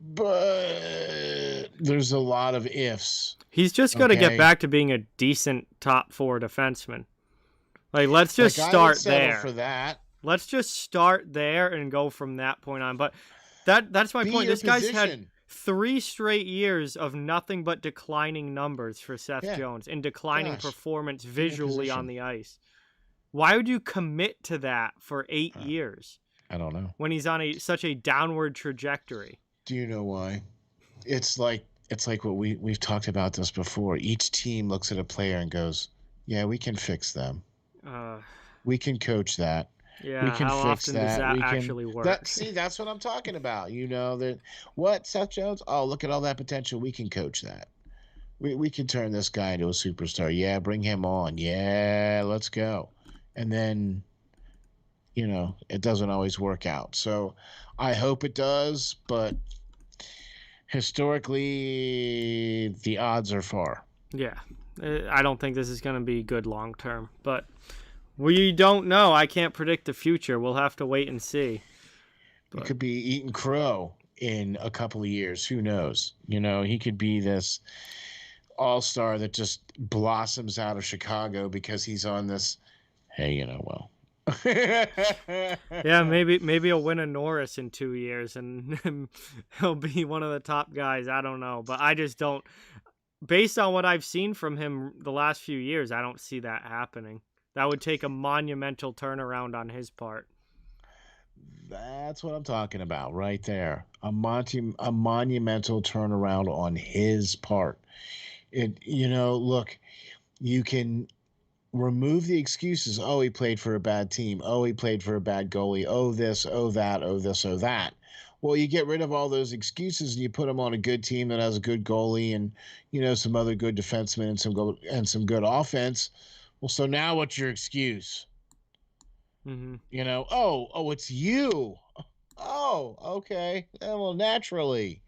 but there's a lot of ifs. He's just got to get back to being a decent top 4 defenseman. Let's just start there. For that. Let's just start there and go from that point on. But that's my point. This guy's had 3 straight years of nothing but declining numbers for Seth Jones and declining performance visually on the ice. Why would you commit to that for 8 years? I don't know. When he's on such a downward trajectory. Do you know why? It's like what we've talked about this before. Each team looks at a player and goes, "Yeah, we can fix them. We can coach that. Yeah, we can how fix often that. does that we actually can, work? That's what I'm talking about. What Seth Jones? Oh, look at all that potential. We can coach that. We can turn this guy into a superstar. Yeah, bring him on. Yeah, let's go. And then, it doesn't always work out. So I hope it does, but historically, the odds are far. Yeah, I don't think this is going to be good long term, but we don't know. I can't predict the future. We'll have to wait and see. He could be eating crow in a couple of years. Who knows? He could be this all-star that just blossoms out of Chicago because he's on this, well. Yeah, maybe he'll win a Norris in 2 years and he'll be one of the top guys. I don't know, but I just don't. Based on what I've seen from him the last few years, I don't see that happening. That would take a monumental turnaround on his part. That's what I'm talking about right there. A monumental turnaround on his part. Look, you can remove the excuses. Oh, he played for a bad team. Oh, he played for a bad goalie. Oh, this, oh, that, oh, this, oh, that. Well, you get rid of all those excuses and you put him on a good team that has a good goalie and, some other good defensemen and some good offense. Well, so now what's your excuse? Mm-hmm. It's you. Oh, okay. Well, naturally,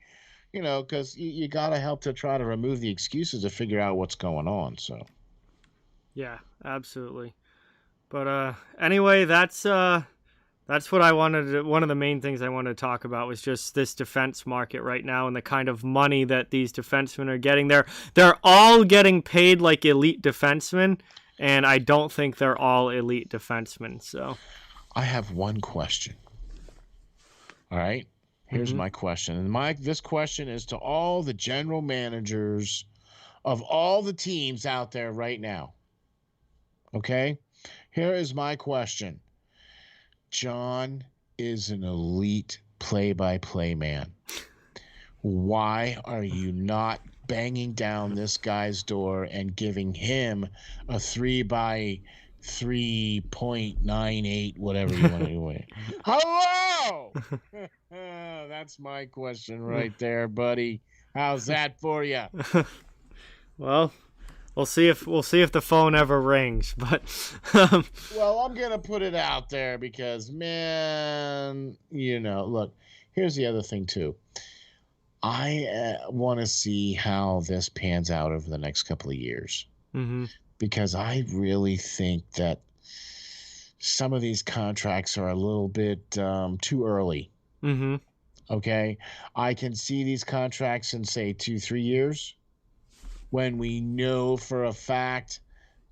because you got to help to try to remove the excuses to figure out what's going on. So, yeah, absolutely. But anyway, that's what I wanted to, one of the main things I wanted to talk about was just this defense market right now and the kind of money that these defensemen are getting. They're all getting paid like elite defensemen. And I don't think they're all elite defensemen. So, I have one question. All right, here's my question, and this question is to all the general managers of all the teams out there right now. Okay, here is my question. John is an elite play-by-play man. Why are you not banging down this guy's door and giving him a 3x3.98, whatever you want to do? Hello! That's my question right there, buddy. How's that for you? Well, we'll see if the phone ever rings. But well, I'm gonna put it out there because, man, look. Here's the other thing too. I want to see how this pans out over the next couple of years, because I really think that some of these contracts are a little bit too early. Okay, I can see these contracts in, say, 2-3 years, when we know for a fact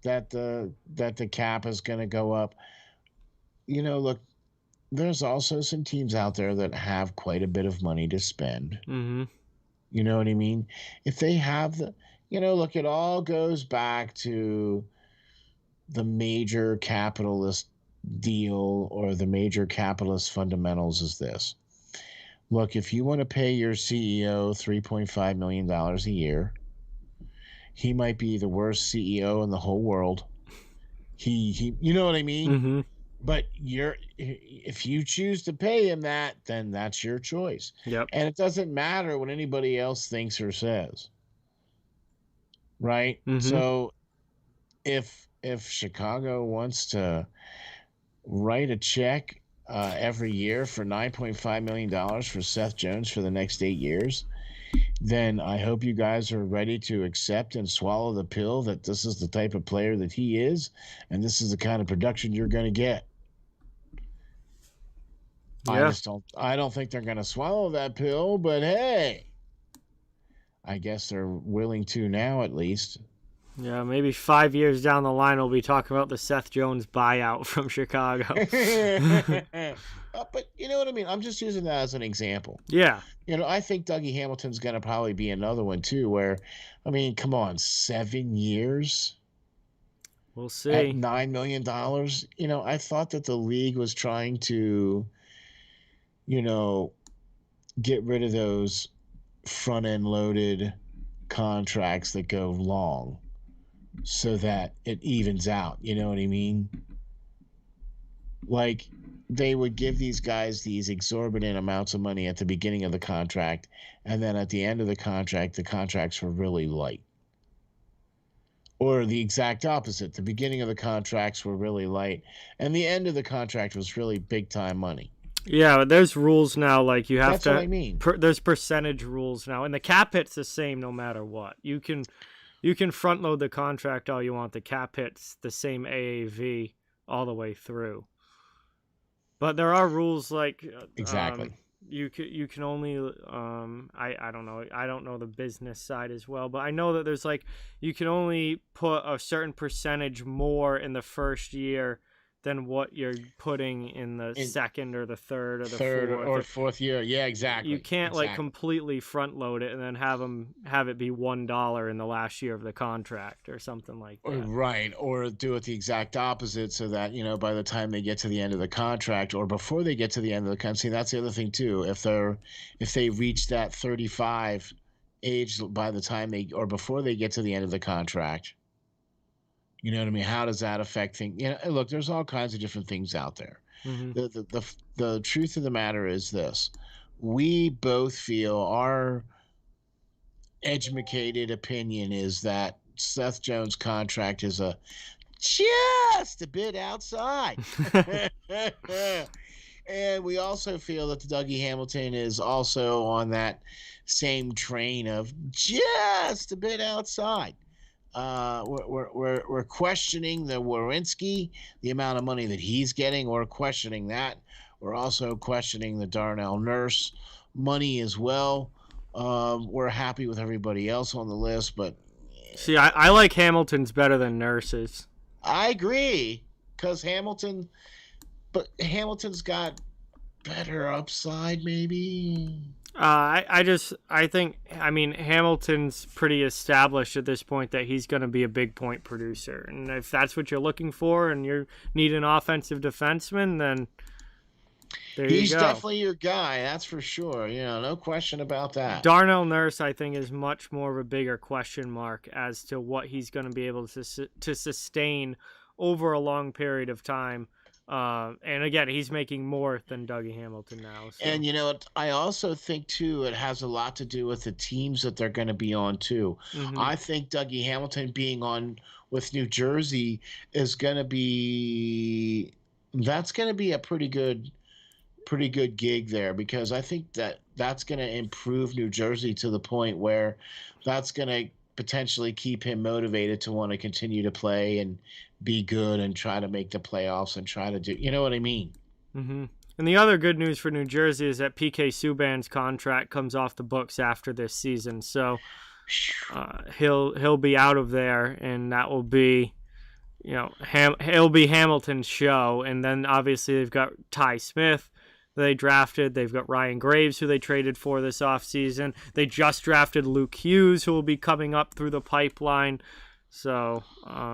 that the cap is going to go up. Look, there's also some teams out there that have quite a bit of money to spend. You know what I mean? If they have look, it all goes back to the major capitalist deal, or the major capitalist fundamentals is this. Look, if you want to pay your CEO $3.5 million a year, he might be the worst CEO in the whole world. He you know what I mean? But if you choose to pay him that, then that's your choice. Yep. And it doesn't matter what anybody else thinks or says. Right? So if Chicago wants to write a check every year for $9.5 million for Seth Jones for the next 8 years, then I hope you guys are ready to accept and swallow the pill that this is the type of player that he is, and this is the kind of production you're going to get. Yeah. I don't think they're going to swallow that pill, but hey, I guess they're willing to now, at least. Yeah, maybe 5 years down the line, we'll be talking about the Seth Jones buyout from Chicago. But you know what I mean? I'm just using that as an example. Yeah. I think Dougie Hamilton's going to probably be another one, too, where, I mean, come on, 7 years? We'll see. At $9 million? I thought that the league was trying to, get rid of those front-end loaded contracts that go long, so that it evens out. You know what I mean? Like, they would give these guys these exorbitant amounts of money at the beginning of the contract, and then at the end of the contract, the contracts were really light. Or the exact opposite. The beginning of the contracts were really light, and the end of the contract was really big-time money. Yeah, but there's rules now, like you have That's to... what I mean. There's percentage rules now, and the cap hit's the same no matter what. You can front load the contract all you want. The cap hit's the same AAV all the way through. But there are rules like... Exactly. You can only... I don't know. I don't know the business side as well, but I know that there's like... You can only put a certain percentage more in the first year than what you're putting in the second or the third or the fourth. Or fourth year. Yeah, exactly. You can't like completely front load it and then have it be $1 in the last year of the contract or something like that. Right. Or do it the exact opposite, so that, by the time they get to the end of the contract, or before they get to the end of the contract. See, that's the other thing too. If they reach that 35 age by the time before they get to the end of the contract, you know what I mean? How does that affect things? Look, there's all kinds of different things out there. The truth of the matter is this. We both feel, our educated opinion is that Seth Jones' contract is just a bit outside. And we also feel that the Dougie Hamilton is also on that same train of just a bit outside. We're questioning the Warrenski, the amount of money that he's getting. We're questioning that. We're also questioning the Darnell Nurse money as well. We're happy with everybody else on the list, but see, I like Hamilton's better than Nurse's. I agree, because Hamilton's got better upside, maybe. I think Hamilton's pretty established at this point that he's going to be a big point producer. And if that's what you're looking for and you need an offensive defenseman, then there you go. He's definitely your guy, that's for sure. No question about that. Darnell Nurse, I think, is much more of a bigger question mark as to what he's going to be able to sustain over a long period of time. And again, he's making more than Dougie Hamilton now. So. And I also think too, it has a lot to do with the teams that they're going to be on too. Mm-hmm. I think Dougie Hamilton being on with New Jersey is going to be that's going to be a pretty good gig there, because I think that's going to improve New Jersey to the point where that's going to potentially keep him motivated to want to continue to play and be good and try to make the playoffs and try to do, you know what I mean? Mm-hmm. And the other good news for New Jersey is that PK Subban's contract comes off the books after this season, so he'll be out of there, and that will be, it'll be Hamilton's show. And then obviously they've got Ty Smith they drafted. They've got Ryan Graves, who they traded for this offseason. They just drafted Luke Hughes, who will be coming up through the pipeline. So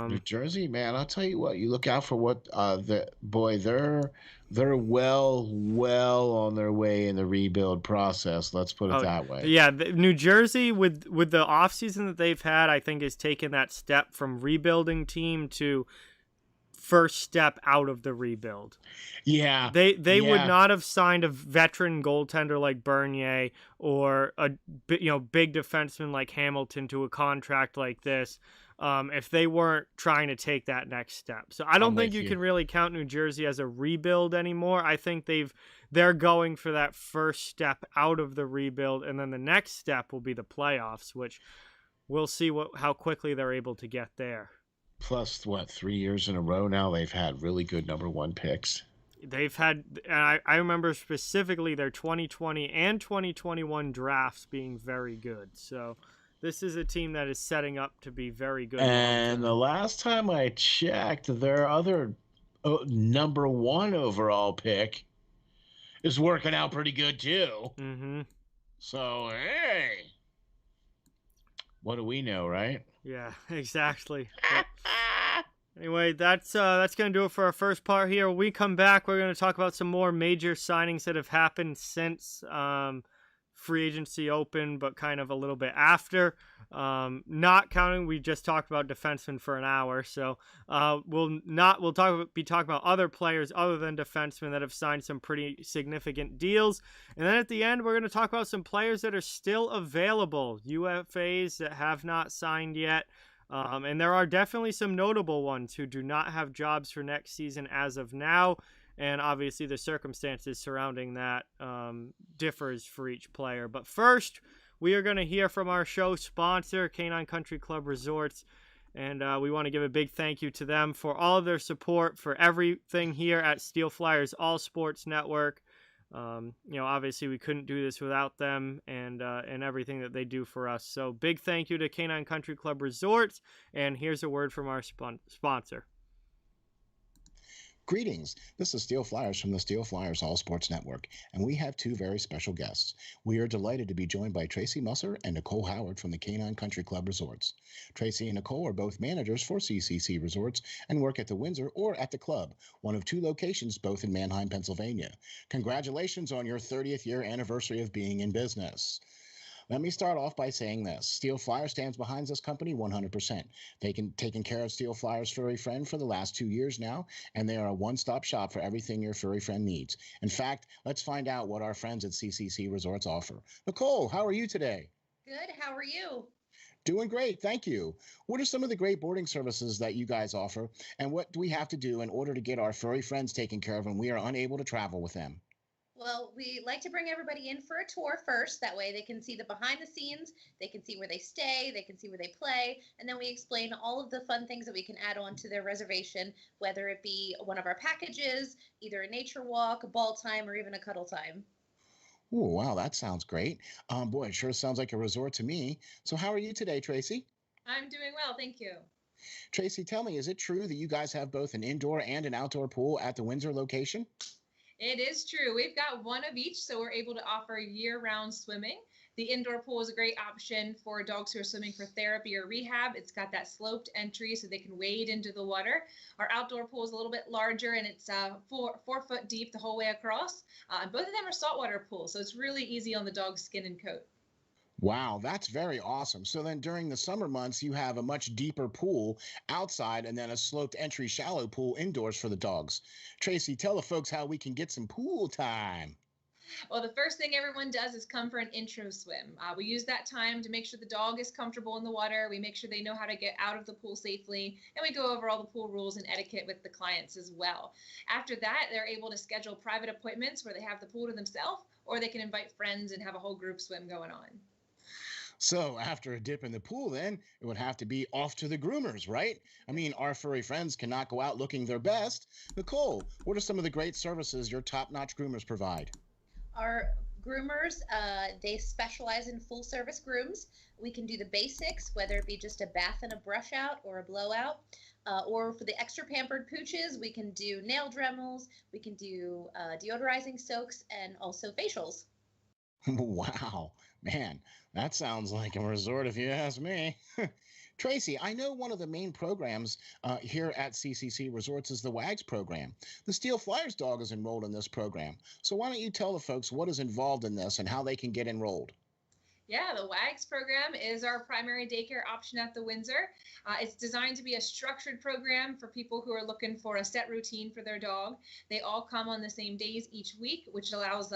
New Jersey, man, I'll tell you what. You look out for what they're well on their way in the rebuild process. Let's put it that way. Yeah, New Jersey with the offseason that they've had, I think, has taken that step from rebuilding team to first step out of the rebuild. Yeah. They would not have signed a veteran goaltender like Bernier or a big defenseman like Hamilton to a contract like this if they weren't trying to take that next step. So I don't think you can really count New Jersey as a rebuild anymore. I think they're going for that first step out of the rebuild, and then the next step will be the playoffs, which we'll see how quickly they're able to get there. Plus, 3 years in a row now they've had really good number one picks. They've had, I remember specifically their 2020 and 2021 drafts being very good. So this is a team that is setting up to be very good. And the last time I checked, their other number one overall pick is working out pretty good too. Mm-hmm. So, hey, what do we know, right? Yeah, exactly. Anyway, that's going to do it for our first part here. When we come back, we're going to talk about some more major signings that have happened since free agency open, but kind of a little bit after. Not counting, we just talked about defensemen for an hour, so we'll be talking about other players other than defensemen that have signed some pretty significant deals. And then at the end, we're going to talk about some players that are still available, UFAs that have not signed yet. And there are definitely some notable ones who do not have jobs for next season as of now. And obviously the circumstances surrounding that differs for each player. But first, we are going to hear from our show sponsor, Canine Country Club Resorts. And we want to give a big thank you to them for all of their support for everything here at Steel Flyers All Sports Network. Obviously we couldn't do this without them and everything that they do for us. So big thank you to Canine Country Club Resorts. And here's a word from our sponsor. Greetings. This is Steel Flyers from the Steel Flyers All Sports Network, and we have two very special guests. We are delighted to be joined by Tracy Musser and Nicole Howard from the Canine Country Club Resorts. Tracy and Nicole are both managers for CCC Resorts and work at the Windsor or at the club, one of two locations both in Manheim, Pennsylvania. Congratulations on your 30th year anniversary of being in business. Let me start off by saying this. Steel Flyer stands behind this company 100%. Taking care of Steel Flyer's furry friend for the last 2 years now, and they are a one-stop shop for everything your furry friend needs. In fact, let's find out what our friends at CCC Resorts offer. Nicole, how are you today? Good. How are you? Doing great. Thank you. What are some of the great boarding services that you guys offer, and what do we have to do in order to get our furry friends taken care of when we are unable to travel with them? Well, we like to bring everybody in for a tour first. That way they can see the behind the scenes, they can see where they stay, they can see where they play, and then we explain all of the fun things that we can add on to their reservation, whether it be one of our packages, either a nature walk, a ball time, or even a cuddle time. Oh, wow, that sounds great. Boy, it sure sounds like a resort to me. So how are you today, Tracy? I'm doing well, thank you. Tracy, tell me, is it true that you guys have both an indoor and an outdoor pool at the Windsor location? It is true. We've got one of each, so we're able to offer year-round swimming. The indoor pool is a great option for dogs who are swimming for therapy or rehab. It's got that sloped entry so they can wade into the water. Our outdoor pool is a little bit larger, and it's 4 foot deep the whole way across. Both of them are saltwater pools, so it's really easy on the dog's skin and coat. Wow, that's very awesome. So then during the summer months, you have a much deeper pool outside and then a sloped entry shallow pool indoors for the dogs. Tracy, tell the folks how we can get some pool time. Well, the first thing everyone does is come for an intro swim. We use that time to make sure the dog is comfortable in the water. We make sure they know how to get out of the pool safely, and we go over all the pool rules and etiquette with the clients as well. After that, they're able to schedule private appointments where they have the pool to themselves, or they can invite friends and have a whole group swim going on. So after a dip in the pool, then it would have to be off to the groomers, right? I mean, our furry friends cannot go out looking their best. Nicole, what are some of the great services your top-notch groomers provide? Our groomers, they specialize in full service grooms. We can do the basics, whether it be just a bath and a brush out or a blowout. Or for the extra pampered pooches, we can do nail dremels, we can do deodorizing soaks, and also facials. Wow, man, that sounds like a resort if you ask me. Tracy, I know one of the main programs here at CCC Resorts is the WAGS program. The Steel Flyers dog is enrolled in this program. So why don't you tell the folks what is involved in this and how they can get enrolled? Yeah, the WAGS program is our primary daycare option at the Windsor. It's designed to be a structured program for people who are looking for a set routine for their dog. They all come on the same days each week, which allows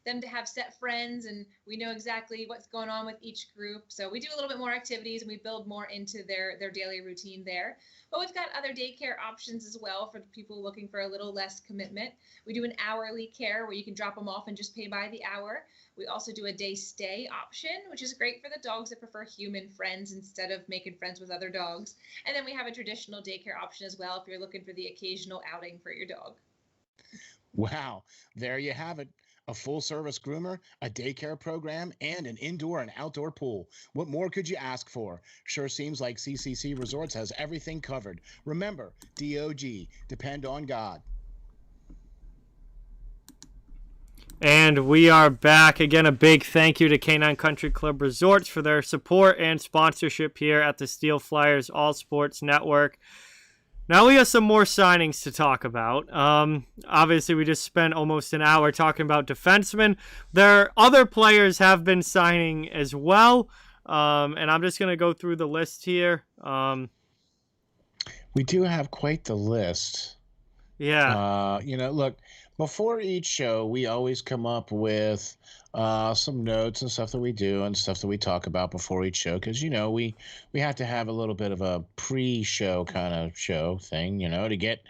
them to have set friends, and we know exactly what's going on with each group. So we do a little bit more activities, and we build more into their daily routine there. But we've got other daycare options as well for people looking for a little less commitment. We do an hourly care where you can drop them off and just pay by the hour. We also do a day stay option, which is great for the dogs that prefer human friends instead of making friends with other dogs. And then we have a traditional daycare option as well if you're looking for the occasional outing for your dog. Wow, there you have it. A full service groomer, a daycare program, and an indoor and outdoor pool. What more could you ask for? Sure seems like CCC Resorts has everything covered. Remember, DOG, depend on God. And we are back. Again, a big thank you to Canine Country Club Resorts for their support and sponsorship here at the Steel Flyers All Sports Network. Now we have some more signings to talk about. Obviously, we just spent almost an hour talking about defensemen. Other players have been signing as well, and I'm just going to go through the list here. We do have quite the list. Yeah. Look, before each show, we always come up with some notes and stuff that we do and stuff that we talk about before each show because, we have to have a little bit of a pre-show kind of show thing, to get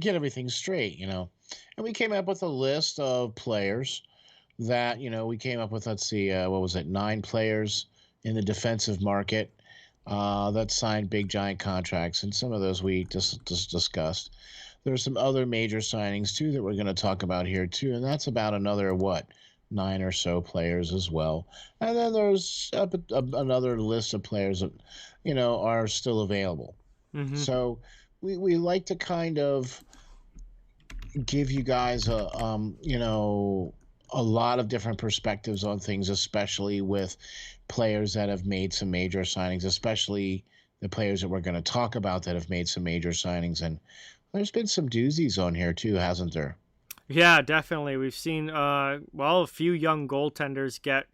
everything straight, And we came up with a list of players that, we came up with, let's see, 9 players in the defensive market that signed big, giant contracts. And some of those we just discussed. There's some other major signings, too, that we're going to talk about here, too. And that's about another, 9 or so players as well. And then there's another list of players that, are still available. Mm-hmm. So we like to kind of give you guys a lot of different perspectives on things, especially with players that have made some major signings, especially the players that we're going to talk about that have made some major signings. And there's been some doozies on here too, hasn't there? Yeah, definitely. We've seen a few young goaltenders get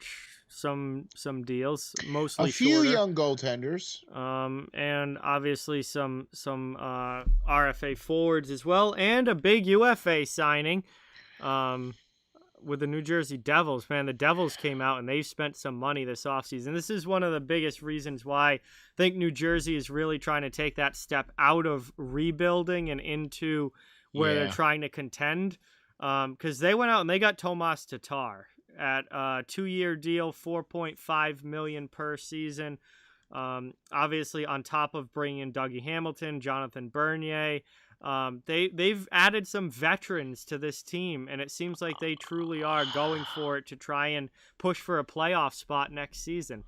some deals, mostly a few shorter. Young goaltenders. And obviously some RFA forwards as well, and a big UFA signing with the New Jersey Devils. Man, the Devils came out and they've spent some money this offseason. This is one of the biggest reasons why I think New Jersey is really trying to take that step out of rebuilding and into where they're trying to contend. Because they went out and they got Tomas Tatar at a 2-year deal, $4.5 million per season. Obviously, on top of bringing in Dougie Hamilton, Jonathan Bernier, they've added some veterans to this team, and it seems like they truly are going for it to try and push for a playoff spot next season.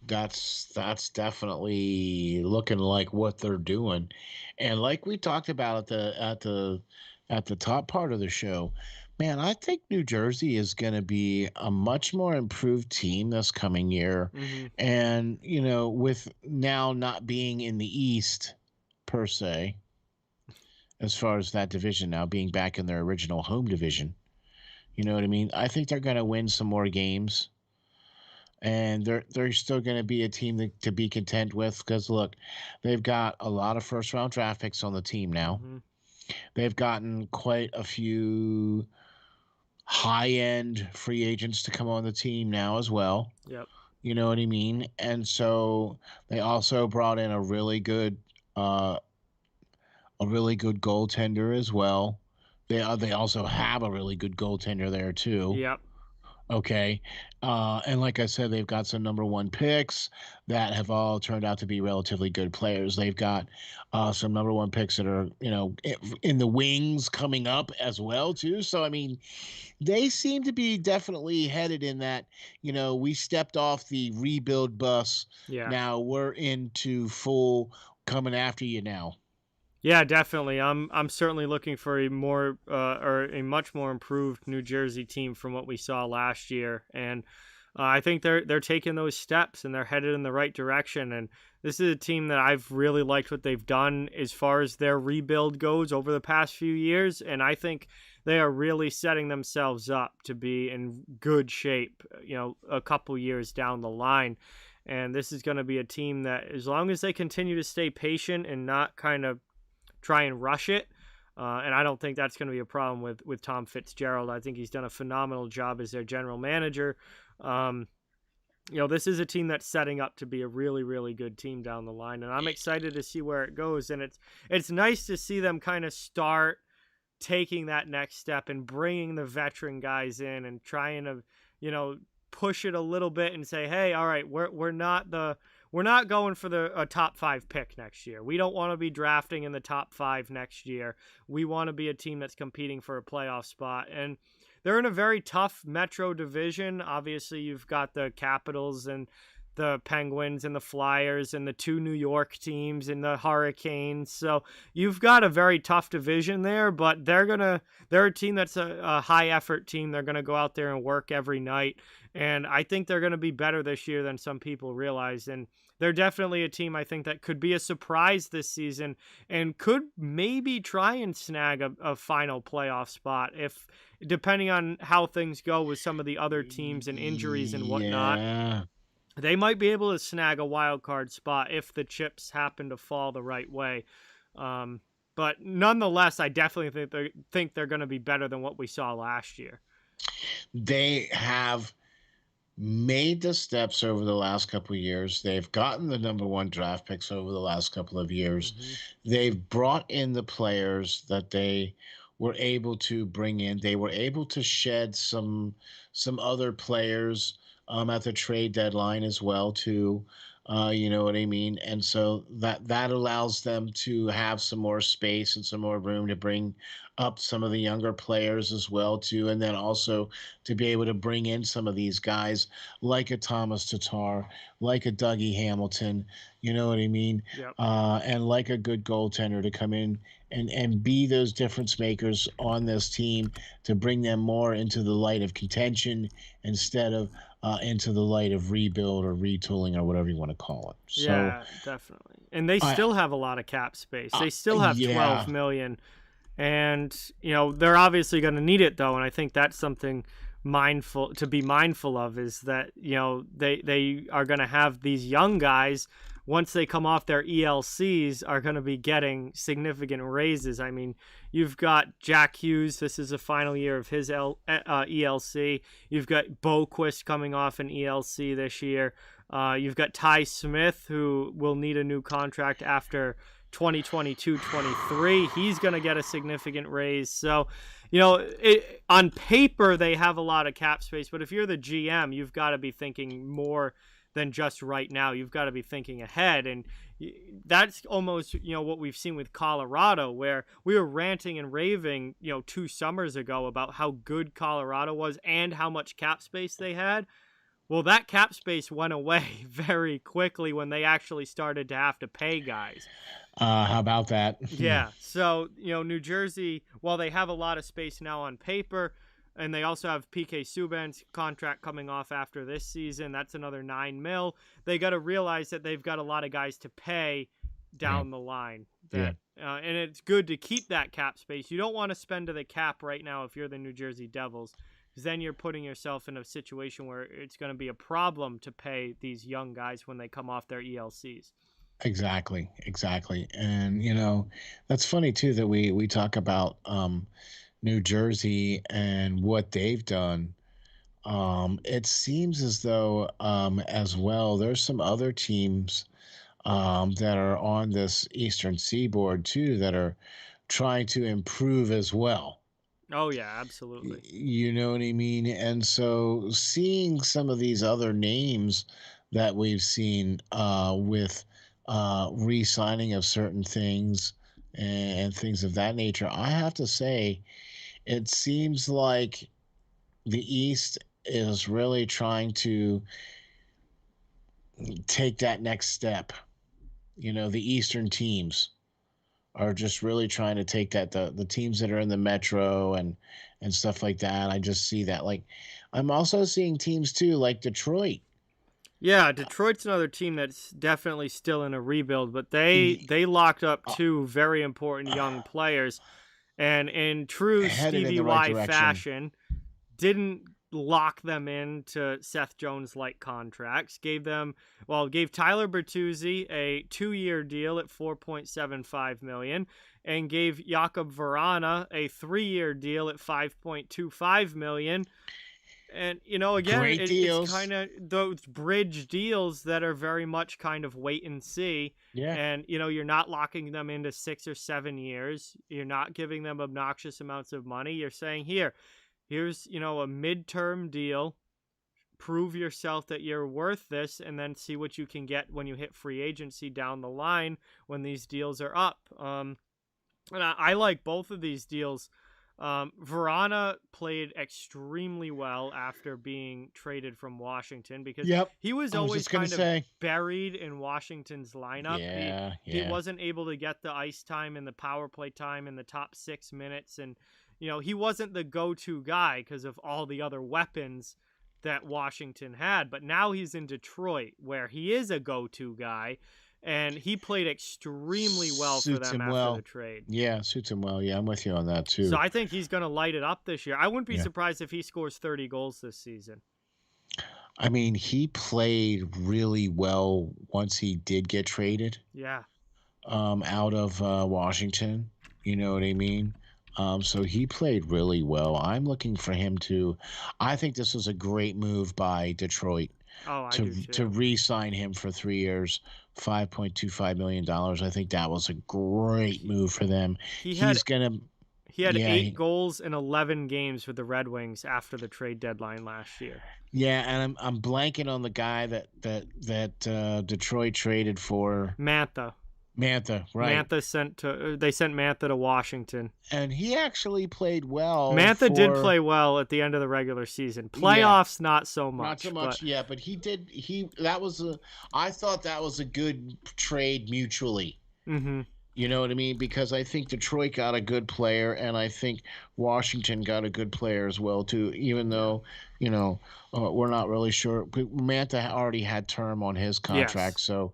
That's definitely looking like what they're doing, and like we talked about at the top part of the show, man, I think New Jersey is going to be a much more improved team this coming year, and with now not being in the East per se, as far as that division now being back in their original home division, you know what I mean? I think they're going to win some more games. and they're still going to be a team to be content with, because look, they've got a lot of first round draft picks on the team now. Mm-hmm. They've gotten quite a few high end free agents to come on the team now as well. Yep. You know what I mean? And so they also brought in uh, a really good goaltender as well. They also have a really good goaltender there too. Yep. Okay. And like I said, they've got some number one picks that have all turned out to be relatively good players. They've got some number one picks that are, in the wings coming up as well, too. So, I mean, they seem to be definitely headed in that, we stepped off the rebuild bus. Yeah. Now we're into full coming after you now. Yeah, definitely. I'm certainly looking for a more or a much more improved New Jersey team from what we saw last year, and I think they're taking those steps and they're headed in the right direction. And this is a team that I've really liked what they've done as far as their rebuild goes over the past few years, and I think they are really setting themselves up to be in good shape, a couple years down the line. And this is going to be a team that, as long as they continue to stay patient and not kind of try and rush it. And I don't think that's going to be a problem with Tom Fitzgerald. I think he's done a phenomenal job as their general manager. This is a team that's setting up to be a really, really good team down the line. And I'm excited to see where it goes. And it's nice to see them kind of start taking that next step and bringing the veteran guys in and trying to, push it a little bit and say, hey, all right, we're not going for a top 5 pick next year. We don't want to be drafting in the top 5 next year. We want to be a team that's competing for a playoff spot. And they're in a very tough Metro division. Obviously, you've got the Capitals and the Penguins and the Flyers and the 2 New York teams and the Hurricanes. So you've got a very tough division there, but they're a team that's a high effort team. They're going to go out there and work every night. And I think they're going to be better this year than some people realize. And they're definitely a team, I think, that could be a surprise this season and could maybe try and snag a final playoff spot, if depending on how things go with some of the other teams and injuries and whatnot. Yeah. They might be able to snag a wild card spot if the chips happen to fall the right way. But nonetheless, I definitely think they're going to be better than what we saw last year. They have made the steps over the last couple of years. They've gotten the number one draft picks over the last couple of years. Mm-hmm. They've brought in the players that they were able to bring in. They were able to shed some other players at the trade deadline as well too. You know what I mean? And so that allows them to have some more space and some more room to bring up some of the younger players as well too, and then also to be able to bring in some of these guys like a Thomas Tatar, like a Dougie Hamilton, you know what I mean? Yep. And like a good goaltender to come in and be those difference makers on this team, to bring them more into the light of contention instead of into the light of rebuild or retooling or whatever you want to call it. So, yeah, definitely. And they still have a lot lot of cap space. They still have $12 million. And, they're obviously going to need it, though. And I think that's something to be mindful of, is that, they are going to have these young guys, once they come off their ELCs, are going to be getting significant raises. I mean, you've got Jack Hughes. This is the final year of his ELC. You've got Boquist coming off an ELC this year. You've got Ty Smith, who will need a new contract after 2022-23. He's going to get a significant raise. So, on paper, they have a lot of cap space. But if you're the GM, you've got to be thinking more than just right now. You've got to be thinking ahead. And that's almost, what we've seen with Colorado, where we were ranting and raving, 2 summers ago about how good Colorado was and how much cap space they had. Well, that cap space went away very quickly when they actually started to have to pay guys. How about that? Yeah. So, New Jersey, while they have a lot of space now on paper, and they also have PK Subban's contract coming off after this season, that's another $9 million. They got to realize that they've got a lot of guys to pay down the line. And it's good to keep that cap space. You don't want to spend to the cap right now if you're the New Jersey Devils. because then you're putting yourself in a situation where it's going to be a problem to pay these young guys when they come off their ELCs. Exactly. And that's funny too that we talk about New Jersey and what they've done. It seems as though as well there's some other teams that are on this Eastern Seaboard too that are trying to improve as well. Oh yeah, absolutely. You know what I mean? And so seeing some of these other names that we've seen with re-signing of certain things and things of that nature, I have to say, it seems like the East is really trying to take that next step. The Eastern teams are just really trying to take that the teams that are in the Metro and stuff like that. I just see that. Like, I'm also seeing teams too, like Detroit. Yeah, Detroit's another team that's definitely still in a rebuild, but they locked up two very important young players, and in true Headed in Stevie the right Y direction. fashion, didn't lock them into Seth Jones-like contracts. Gave Tyler Bertuzzi a 2-year deal at $4.75 million, and gave Jakub Vrana a 3-year deal at $5.25 million. And, again, it's kind of those bridge deals that are very much kind of wait and see. Yeah. And, you're not locking them into 6 or 7 years. You're not giving them obnoxious amounts of money. You're saying, here's, a midterm deal. Prove yourself that you're worth this, and then see what you can get when you hit free agency down the line when these deals are up. And I like both of these deals. Vrana played extremely well after being traded from Washington because he was always kind of buried in Washington's lineup. He wasn't able to get the ice time and the power play time in the top 6 minutes. And, he wasn't the go-to guy because of all the other weapons that Washington had. But now he's in Detroit where he is a go-to guy. And he played extremely well for them after the trade. Yeah, suits him well. Yeah, I'm with you on that too. So I think he's going to light it up this year. I wouldn't be surprised if he scores 30 goals this season. I mean, he played really well once he did get traded. Yeah. Out of Washington. You know what I mean? So he played really well. I'm looking for him to. I think this was a great move by Detroit. Oh, I do too. To re-sign him for 3 years, $5.25 million. I think that was a great move for them. He had 8 goals in 11 games with the Red Wings after the trade deadline last year. Yeah, and I'm blanking on the guy that Detroit traded for. Mantha, right? They sent Mantha to Washington, and he actually played well. Mantha did play well at the end of the regular season. Playoffs, not so much. Not so much, but he did. I thought that was a good trade mutually. Mm-hmm. You know what I mean? Because I think Detroit got a good player, and I think Washington got a good player as well too. Even though we're not really sure. Mantha already had term on his contract, so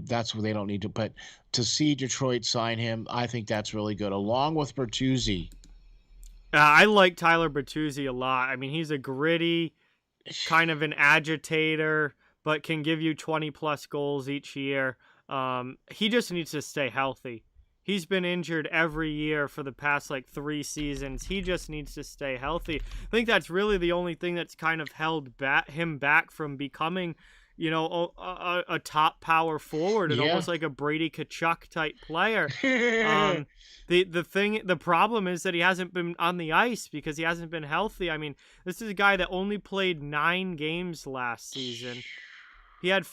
that's where they don't need to. But to see Detroit sign him, I think that's really good. Along with Bertuzzi, I like Tyler Bertuzzi a lot. I mean, he's a gritty, kind of an agitator, but can give you 20+ goals each year. He just needs to stay healthy. He's been injured every year for the past 3 seasons. He just needs to stay healthy. I think that's really the only thing that's kind of held him back from becoming, a top power forward and almost like a Brady Tkachuk type player. The problem is that he hasn't been on the ice because he hasn't been healthy. I mean, this is a guy that only played 9 games last season. He had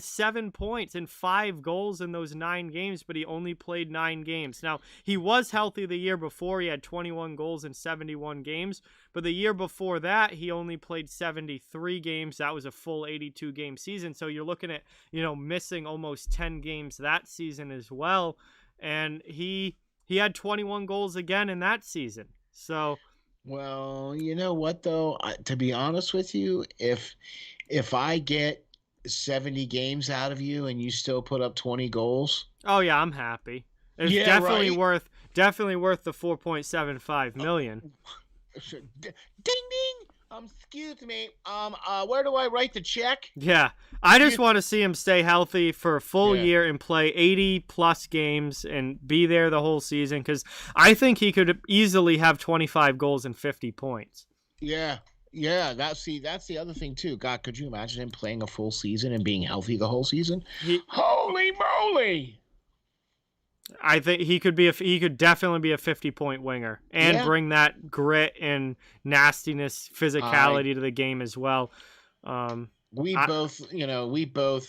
7 points and 5 goals in those 9 games, but he only played 9 games. Now, he was healthy the year before. He had 21 goals in 71 games, but the year before that, he only played 73 games. That was a full 82-game season. So you're looking at, missing almost 10 games that season as well. And he had 21 goals again in that season. So, well, you know what though? To be honest with you, if I get 70 games out of you and you still put up 20 goals. Oh yeah, I'm happy. It's definitely worth the $4.75 million. Ding ding. Excuse me. Where do I write the check? Yeah, I just want to see him stay healthy for a full Yeah. year and play 80-plus games and be there the whole season, because I think he could easily have 25 goals and 50 points. Yeah. Yeah, that's the other thing too. God, could you imagine him playing a full season and being healthy the whole season? Holy moly! I think he could definitely be a 50-point winger and bring that grit and nastiness, physicality to the game as well. We both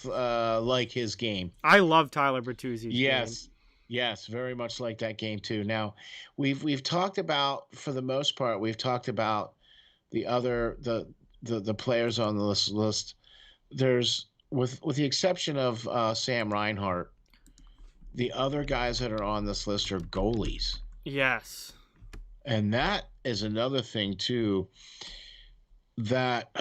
like his game. I love Tyler Bertuzzi's game. Yes, very much like that game too. Now, we've talked about, for the most part, the other the players on this list. There's with the exception of Sam Reinhart, the other guys that are on this list are goalies. Yes. And that is another thing too, that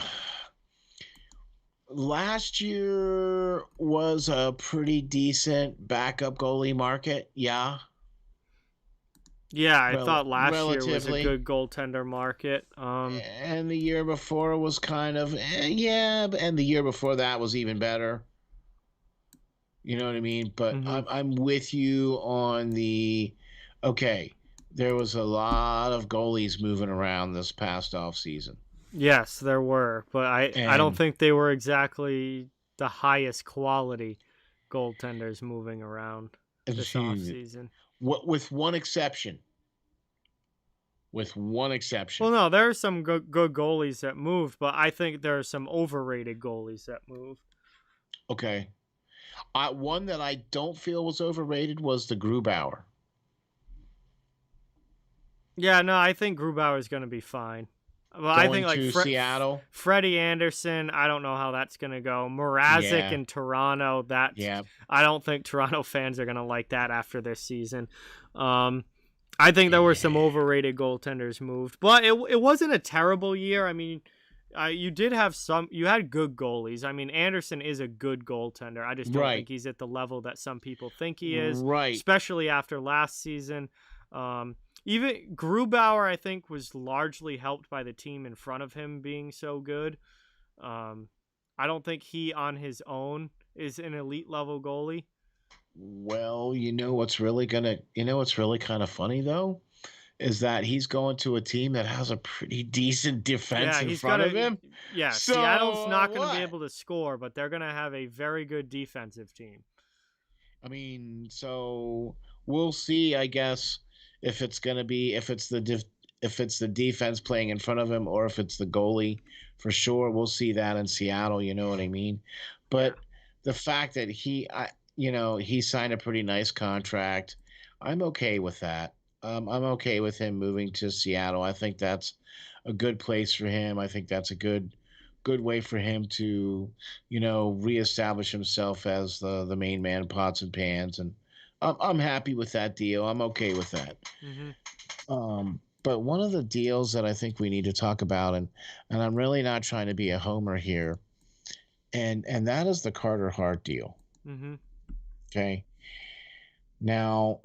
last year was a pretty decent backup goalie market. Yeah. Yeah, I thought last year was a good goaltender market. And the year before was kind of, and the year before that was even better. You know what I mean? But I'm with you on there was a lot of goalies moving around this past off season. Yes, there were, but I don't think they were exactly the highest quality goaltenders moving around this off season. With one exception. Well, no, there are some good goalies that moved, but I think there are some overrated goalies that moved. Okay. One that I don't feel was overrated was the Grubauer. Yeah, no, I think Grubauer is going to be fine. Well, I think like Seattle, Freddie Anderson, I don't know how that's going to go. Mrazek in Toronto, I don't think Toronto fans are going to like that after this season. I think there were some overrated goaltenders moved, but it wasn't a terrible year. I mean, you had good goalies. I mean, Anderson is a good goaltender. I just don't think he's at the level that some people think he is, especially after last season. Even Grubauer, I think, was largely helped by the team in front of him being so good. I don't think he on his own is an elite level goalie. Well, what's really kind of funny though, is that he's going to a team that has a pretty decent defense in front of him. Yeah, so Seattle's not going to be able to score, but they're going to have a very good defensive team. I mean, so we'll see, I guess, if it's the defense playing in front of him or if it's the goalie. For sure, we'll see that in Seattle. You know what I mean? But the fact that he signed a pretty nice contract, I'm okay with that. I'm okay with him moving to Seattle. I think that's a good place for him. I think that's a good way for him to, reestablish himself as the main man, pots and pans, and I'm happy with that deal. I'm okay with that. But one of the deals that I think we need to talk about, and I'm really not trying to be a homer here, and that is the Carter Hart deal. Okay. Now,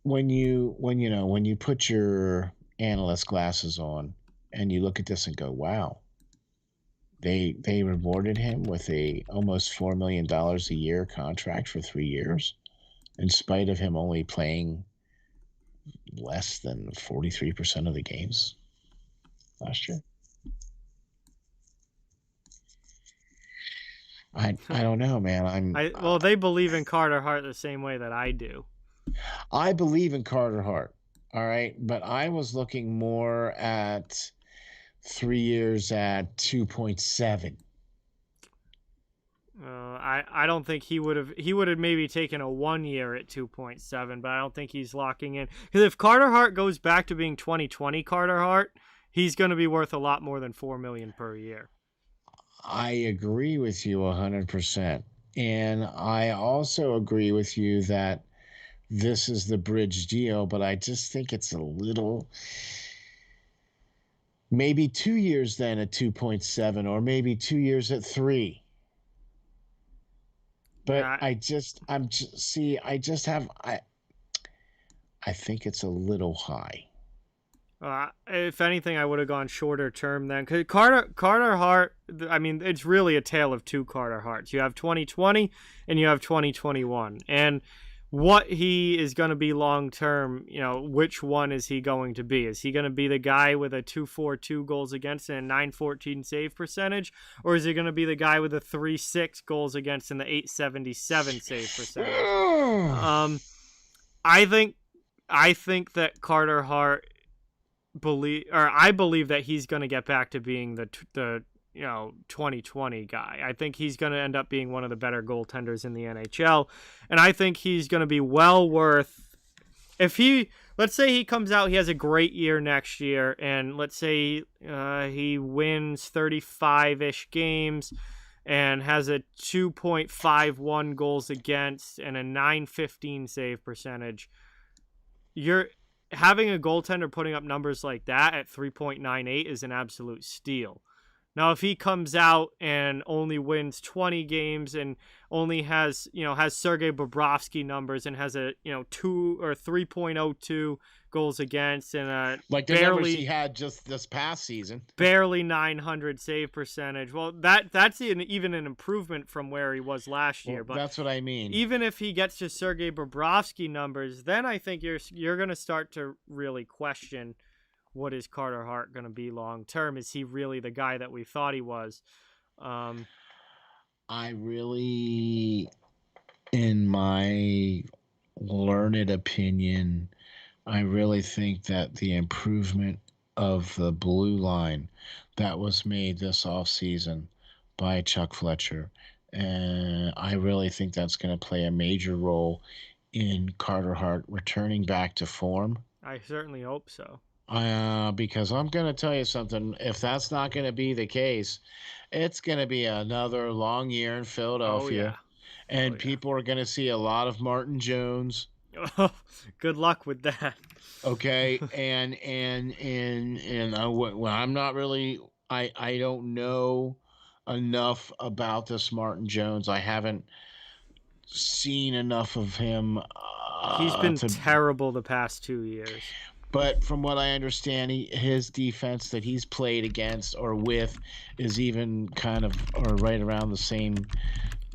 when you put your analyst glasses on and you look at this and go, wow, they rewarded him with a almost $4 million a year contract for 3 years, in spite of him only playing less than 43% of the games last year. I don't know, man. They believe in Carter Hart the same way that I do. I believe in Carter Hart. All right. But I was looking more at 3 years at 2.7. I don't think he would have maybe taken a 1 year at 2.7, but I don't think he's locking in. Because if Carter Hart goes back to being 2020 Carter Hart, he's going to be worth a lot more than $4 million per year. I agree with you 100%. And I also agree with you that this is the bridge deal, but I just think it's a little, maybe 2 years then at 2.7, or maybe 2 years at 3. But I I think it's a little high. If anything, I would have gone shorter term then. Because Carter Hart, I mean, it's really a tale of two Carter Harts. You have 2020 and you have 2021. And what he is going to be long term, which one is he going to be? Is he going to be the guy with a 2.42 goals against and a 9.14 save percentage? Or is he going to be the guy with a 3.6 goals against and the 8.77 save percentage? I think that Carter Hart I believe that he's going to get back to being the 2020 guy. I think he's going to end up being one of the better goaltenders in the NHL, and I think he's going to be well worth. Let's say he comes out, he has a great year next year, and let's say he wins 35-ish games and has a 2.51 goals against and a 9.15 save percentage. Having a goaltender putting up numbers like that at 3.98 is an absolute steal. Now, if he comes out and only wins 20 games and only has Sergei Bobrovsky numbers and has a 2 or 3.02 goals against and like the numbers he had just this past season, barely 900 save percentage. Well, that's even an improvement from where he was last year. But that's what I mean. Even if he gets to Sergei Bobrovsky numbers, then I think you're going to start to really question, what is Carter Hart going to be long term? Is he really the guy that we thought he was? I really, in my learned opinion, I really think that the improvement of the blue line that was made this offseason by Chuck Fletcher, and I really think that's going to play a major role in Carter Hart returning back to form. I certainly hope so. Because I'm going to tell you something. If that's not going to be the case, it's going to be another long year in Philadelphia. And people are going to see a lot of Martin Jones. Good luck with that. Okay. and I'm not really, I don't know enough about this Martin Jones. I haven't seen enough of him. He's been terrible the past 2 years. But from what I understand, his defense that he's played against or with is even kind of or right around the same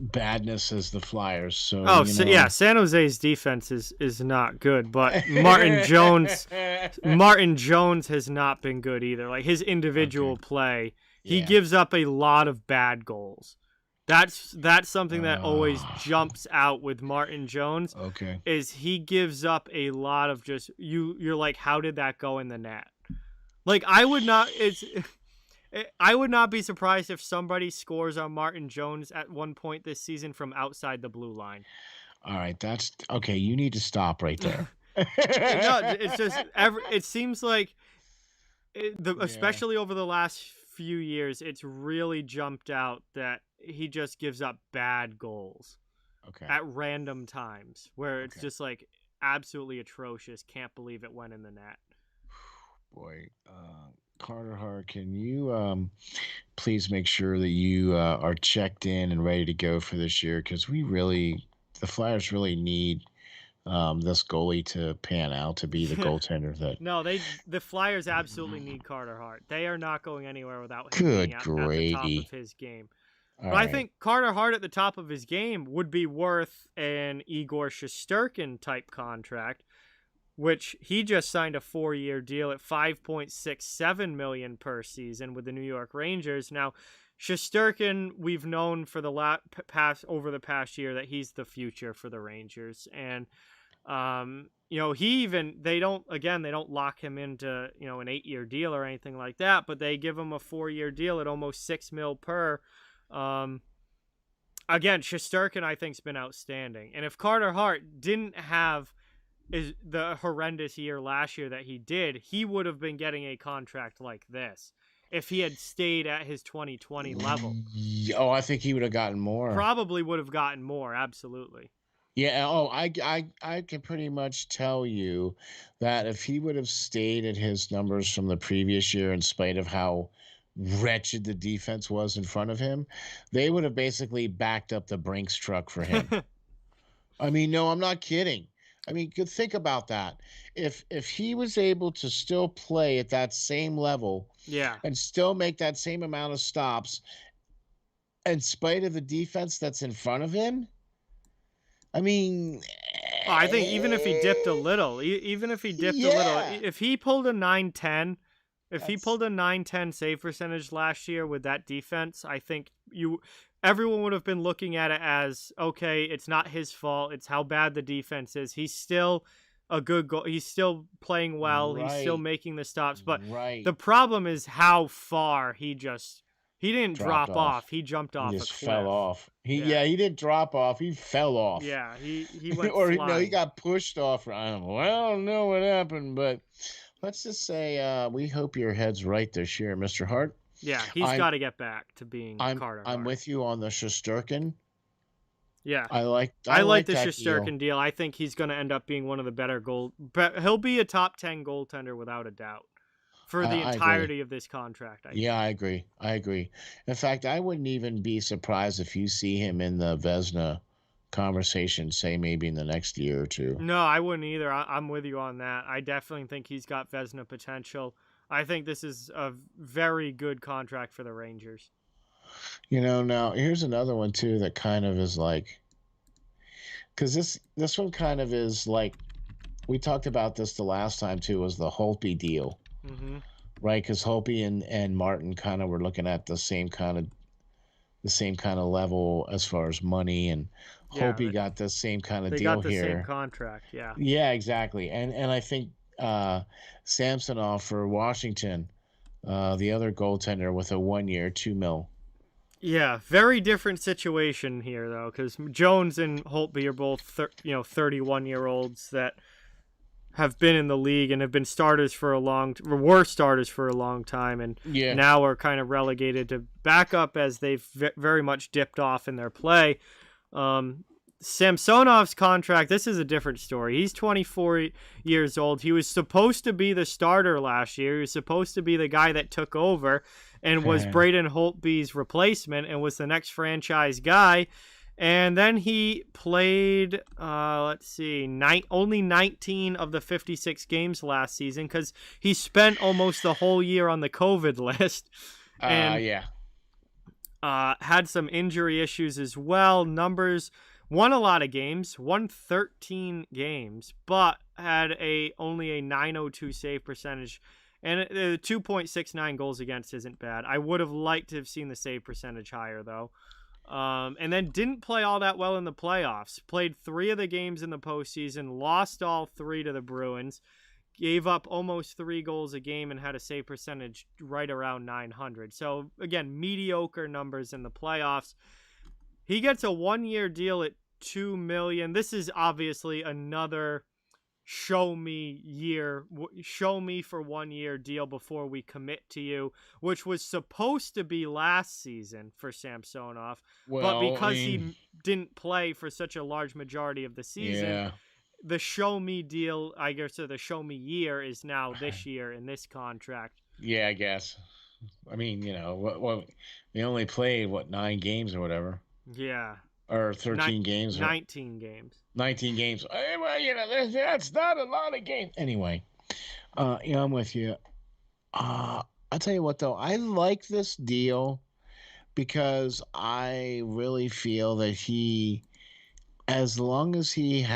badness as the Flyers. So San Jose's defense is not good, but Martin Jones has not been good either. Like his individual play, he gives up a lot of bad goals. That's something that always jumps out with Martin Jones. Okay. Is he gives up a lot of just you're like, how did that go in the net? Like I would not be surprised if somebody scores on Martin Jones at one point this season from outside the blue line. All right, that's okay. You need to stop right there. No, it's just it seems like especially over the last few years, it's really jumped out that he just gives up bad goals at random times where it's just like absolutely atrocious. Can't believe it went in the net. Boy, Carter Hart, can you please make sure that you are checked in and ready to go for this year? Because the Flyers really need this goalie to pan out to be the goaltender that. No, the Flyers absolutely need Carter Hart. They are not going anywhere without him being at the top of his game. But I think Carter Hart at the top of his game would be worth an Igor Shesterkin type contract, which he just signed a 4-year deal at $5.67 million per season with the New York Rangers. Now, Shesterkin, we've known for the past year that he's the future for the Rangers, and they don't lock him into an 8-year deal or anything like that, but they give him a 4-year deal at almost $6 million per. Again, Shesterkin I think's been outstanding, and if Carter Hart didn't have the horrendous year last year that he did, he would have been getting a contract like this if he had stayed at his 2020 level. Oh, I think he would have gotten more. Probably would have gotten more, absolutely. Yeah, I can pretty much tell you that if he would have stayed at his numbers from the previous year, in spite of how wretched the defense was in front of him, they would have basically backed up the Brinks truck for him. I mean, no, I'm not kidding. I mean, could think about that. If he was able to still play at that same level Yeah. and still make that same amount of stops in spite of the defense that's in front of him, I mean, Oh, I think even if he dipped a little, even if he dipped a little, yeah, if he pulled a 910, if he that's pulled a 910 save percentage last year with that defense, I think everyone would have been looking at it as, okay, it's not his fault. It's how bad the defense is. He's still a good goal. He's still playing well. He's still right, making the stops. But right. the problem is how far he didn't Dropped drop off. off. He jumped He off a just cliff. fell off. Yeah. He didn't drop off. He fell off. Yeah, he went Or flying. no, he got pushed off. I don't know what happened, but let's just say we hope your head's right this year, Mr. Hart. Yeah, he's got to get back to being I'm Carter. I'm with you on the Shesterkin. Yeah, I like the that Shesterkin deal. I think he's going to end up being one of the better but he'll be a top 10 goaltender without a doubt for the entirety of this contract. I agree. In fact, I wouldn't even be surprised if you see him in the Vezina conversation, say maybe in the next year or two. No, I wouldn't either. I'm with you on that. I definitely think he's got Vezina potential. I think this is a very good contract for the Rangers. Now here's another one too that kind of is like, because this one kind of is like, we talked about this the last time too, was the Holtby deal, right? Because Holtby and Martin kind of were looking at the same kind of level as far as money, and Holtby got the same kind of deal here. They got the same contract, yeah. Yeah, exactly. And I think Samsonov for Washington, the other goaltender, with a 1 year, $2 million. Yeah, very different situation here though, because Jones and Holtby are both 31-year-olds that have been in the league and have been were starters for a long time, and now are kind of relegated to backup as they've very much dipped off in their play. Samsonov's contract, this is a different story. He's 24 years old. He was supposed to be the starter last year. He was supposed to be the guy that took over and was Braden Holtby's replacement and was the next franchise guy. And then he played, only 19 of the 56 games last season because he spent almost the whole year on the COVID list. And had some injury issues as well. Numbers, won a lot of games, won 13 games, but had only a .902 save percentage. And 2.69 goals against isn't bad. I would have liked to have seen the save percentage higher, though. And then didn't play all that well in the playoffs. Played 3 of the games in the postseason, lost all 3 to the Bruins, gave up almost 3 goals a game, and had a save percentage right around .900. So, again, mediocre numbers in the playoffs. He gets a 1-year deal at $2 million. This is obviously another show me for 1 year deal before we commit to you, which was supposed to be last season for Samsonov, but because he didn't play for such a large majority of the season, the show me deal, I guess, or the show me year is now this year in this contract. Yeah, I guess. I mean, they only played 9 games or whatever. Yeah. Or 13 games. 19 games. 19 games. Well, that's not a lot of games. Anyway, I'm with you. I'll tell you what, though. I like this deal because I really feel that as long as he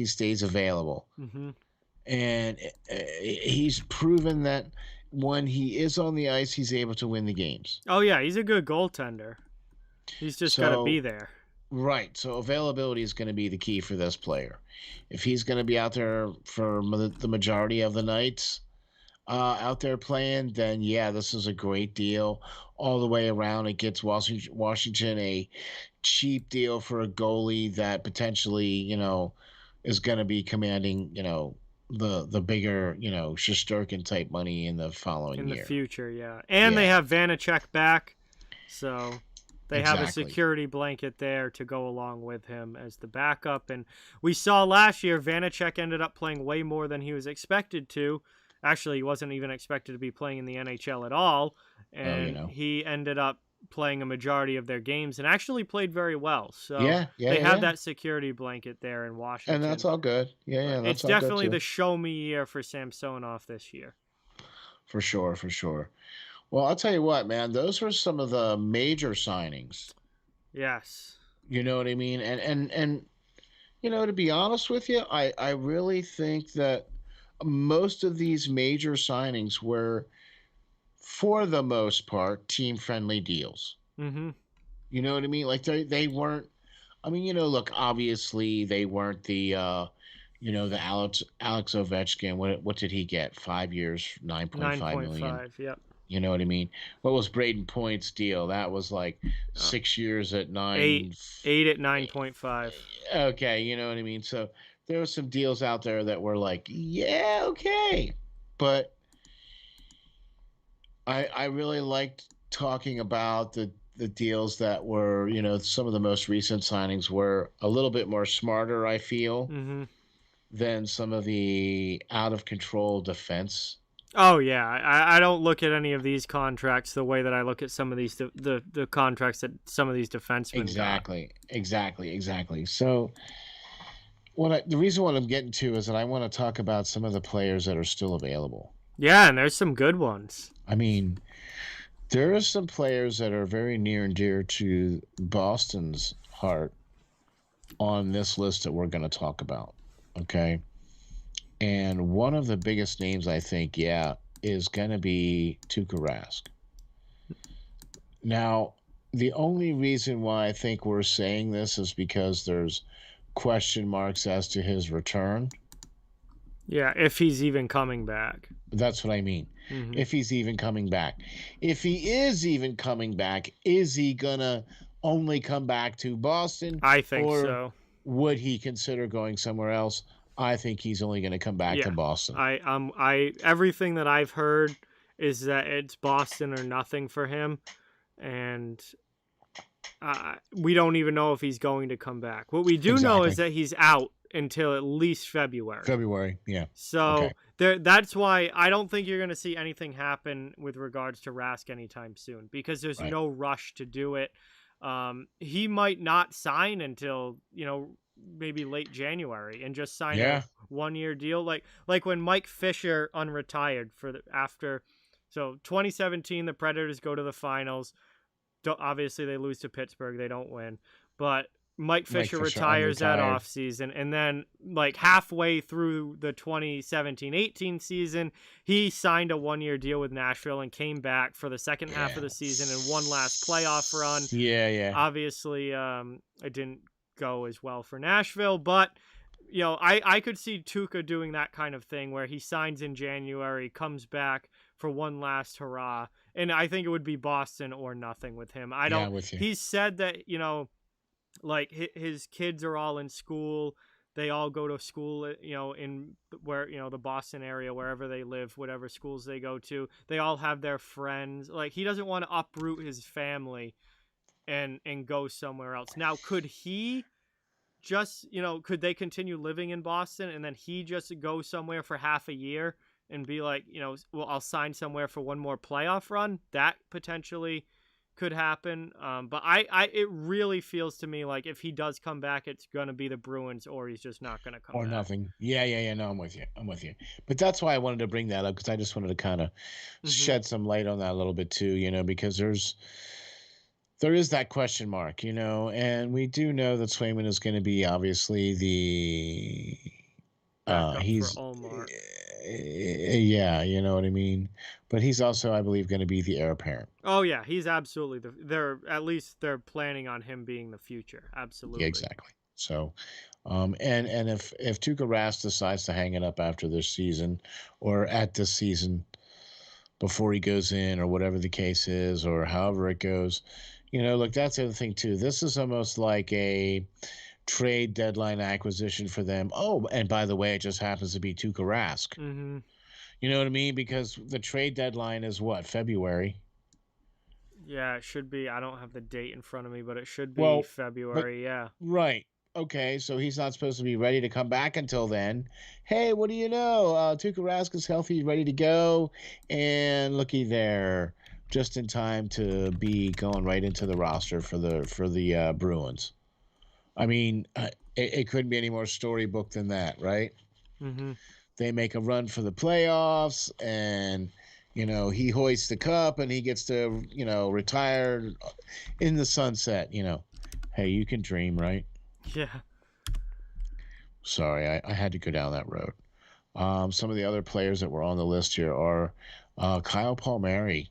stays available, and he's proven that when he is on the ice, he's able to win the games. Oh, yeah, he's a good goaltender. He's just got to be there. Right. So availability is going to be the key for this player. If he's going to be out there for the majority of the nights out there playing, then, this is a great deal all the way around. It gets Washington a cheap deal for a goalie that potentially, is going to be commanding, the bigger, Shesterkin type money in the following year. In the future, yeah. And they have Vanacek back, so they have a security blanket there to go along with him as the backup. And we saw last year Vanacek ended up playing way more than he was expected to. Actually, he wasn't even expected to be playing in the NHL at all. And he ended up playing a majority of their games and actually played very well. So they have that security blanket there in Washington. And that's all good. Yeah, that's it's all definitely good too. the show me year for Samsonov this year. For sure. Well, I'll tell you what, man, those were some of the major signings. Yes. You know what I mean? And you know, to be honest with you, I really think that most of these major signings were, for the most part, team-friendly deals. Mm-hmm. You know what I mean? Like they weren't. I mean, you know, look, obviously they weren't the, the Alex Ovechkin. What did he get? 5 years, $9.5 million. Yep. You know what I mean? What was Braden Point's deal? That was like 6 years at 9. 8 at 9.5. Okay, you know what I mean? So there were some deals out there that were like, yeah, okay. But I really liked talking about the deals that were, you know, some of the most recent signings were a little bit more smarter, I feel, than some of the out of control defense. Oh yeah, I don't look at any of these contracts the way that I look at some of these the contracts that some of these defensemen Exactly. So the reason what I'm getting to is that I want to talk about some of the players that are still available. Yeah, and there's some good ones. I mean, there are some players that are very near and dear to Boston's heart on this list that we're going to talk about. Okay. And one of the biggest names, I think, is going to be Tuukka Rask. Now, the only reason why I think we're saying this is because there's question marks as to his return. Yeah, if he's even coming back. That's what I mean. If he's even coming back. If he is even coming back, is he going to only come back to Boston? I think or so. Would he consider going somewhere else? I think he's only going to come back to Boston. Everything that I've heard is that it's Boston or nothing for him, and we don't even know if he's going to come back. What we do know is that he's out until at least February. Yeah. So that's why I don't think you're going to see anything happen with regards to Rask anytime soon, because there's no rush to do it. He might not sign until, maybe late January and just sign a 1-year deal. Like when Mike Fisher unretired so 2017, the Predators go to the finals. Obviously they lose to Pittsburgh. They don't win, but Mike Fisher retires that offseason, and then like halfway through the 2017-18 season, he signed a 1-year deal with Nashville and came back for the second half of the season and one last playoff run. Obviously, it didn't go as well for Nashville, but I could see Tuukka doing that kind of thing where he signs in January, comes back for one last hurrah, and I think it would be Boston or nothing with him. He's said that like his kids are all in school. They all go to school, in where, the Boston area, wherever they live, whatever schools they go to. They all have their friends. Like, he doesn't want to uproot his family and go somewhere else. Now, could he just, could they continue living in Boston and then he just go somewhere for half a year and be like, well, I'll sign somewhere for one more playoff run? That potentially could happen. But it really feels to me like if he does come back, it's going to be the Bruins, or he's just not going to come back. Or nothing. Yeah. No, I'm with you. But that's why I wanted to bring that up, because I just wanted to kind of shed some light on that a little bit too, because there is that question mark, and we do know that Swayman is going to be obviously the he's for Allmark. You know what I mean, but he's also, I believe, going to be the heir apparent. Oh yeah, he's absolutely they're planning on him being the future. Absolutely. Yeah, exactly. So and if Tuukka Rask decides to hang it up after this season, or at this season before he goes in, or whatever the case is, or however it goes, look, that's the other thing too. This is almost like a trade deadline acquisition for them. Oh, and by the way, it just happens to be Tuukka Rask. Mm-hmm. You know what I mean? Because the trade deadline is what, February? Yeah, it should be. I don't have the date in front of me, but it should be February. Yeah. Right. Okay, so he's not supposed to be ready to come back until then. Hey, what do you know? Tuukka Rask is healthy, ready to go, and looky there. just in time to be going right into the roster for the Bruins. I mean, it couldn't be any more storybook than that, right? Mm-hmm. They make a run for the playoffs, and he hoists the cup, and he gets to retire in the sunset. Hey, you can dream, right? Yeah. Sorry, I had to go down that road. Some of the other players that were on the list here are Kyle Palmieri.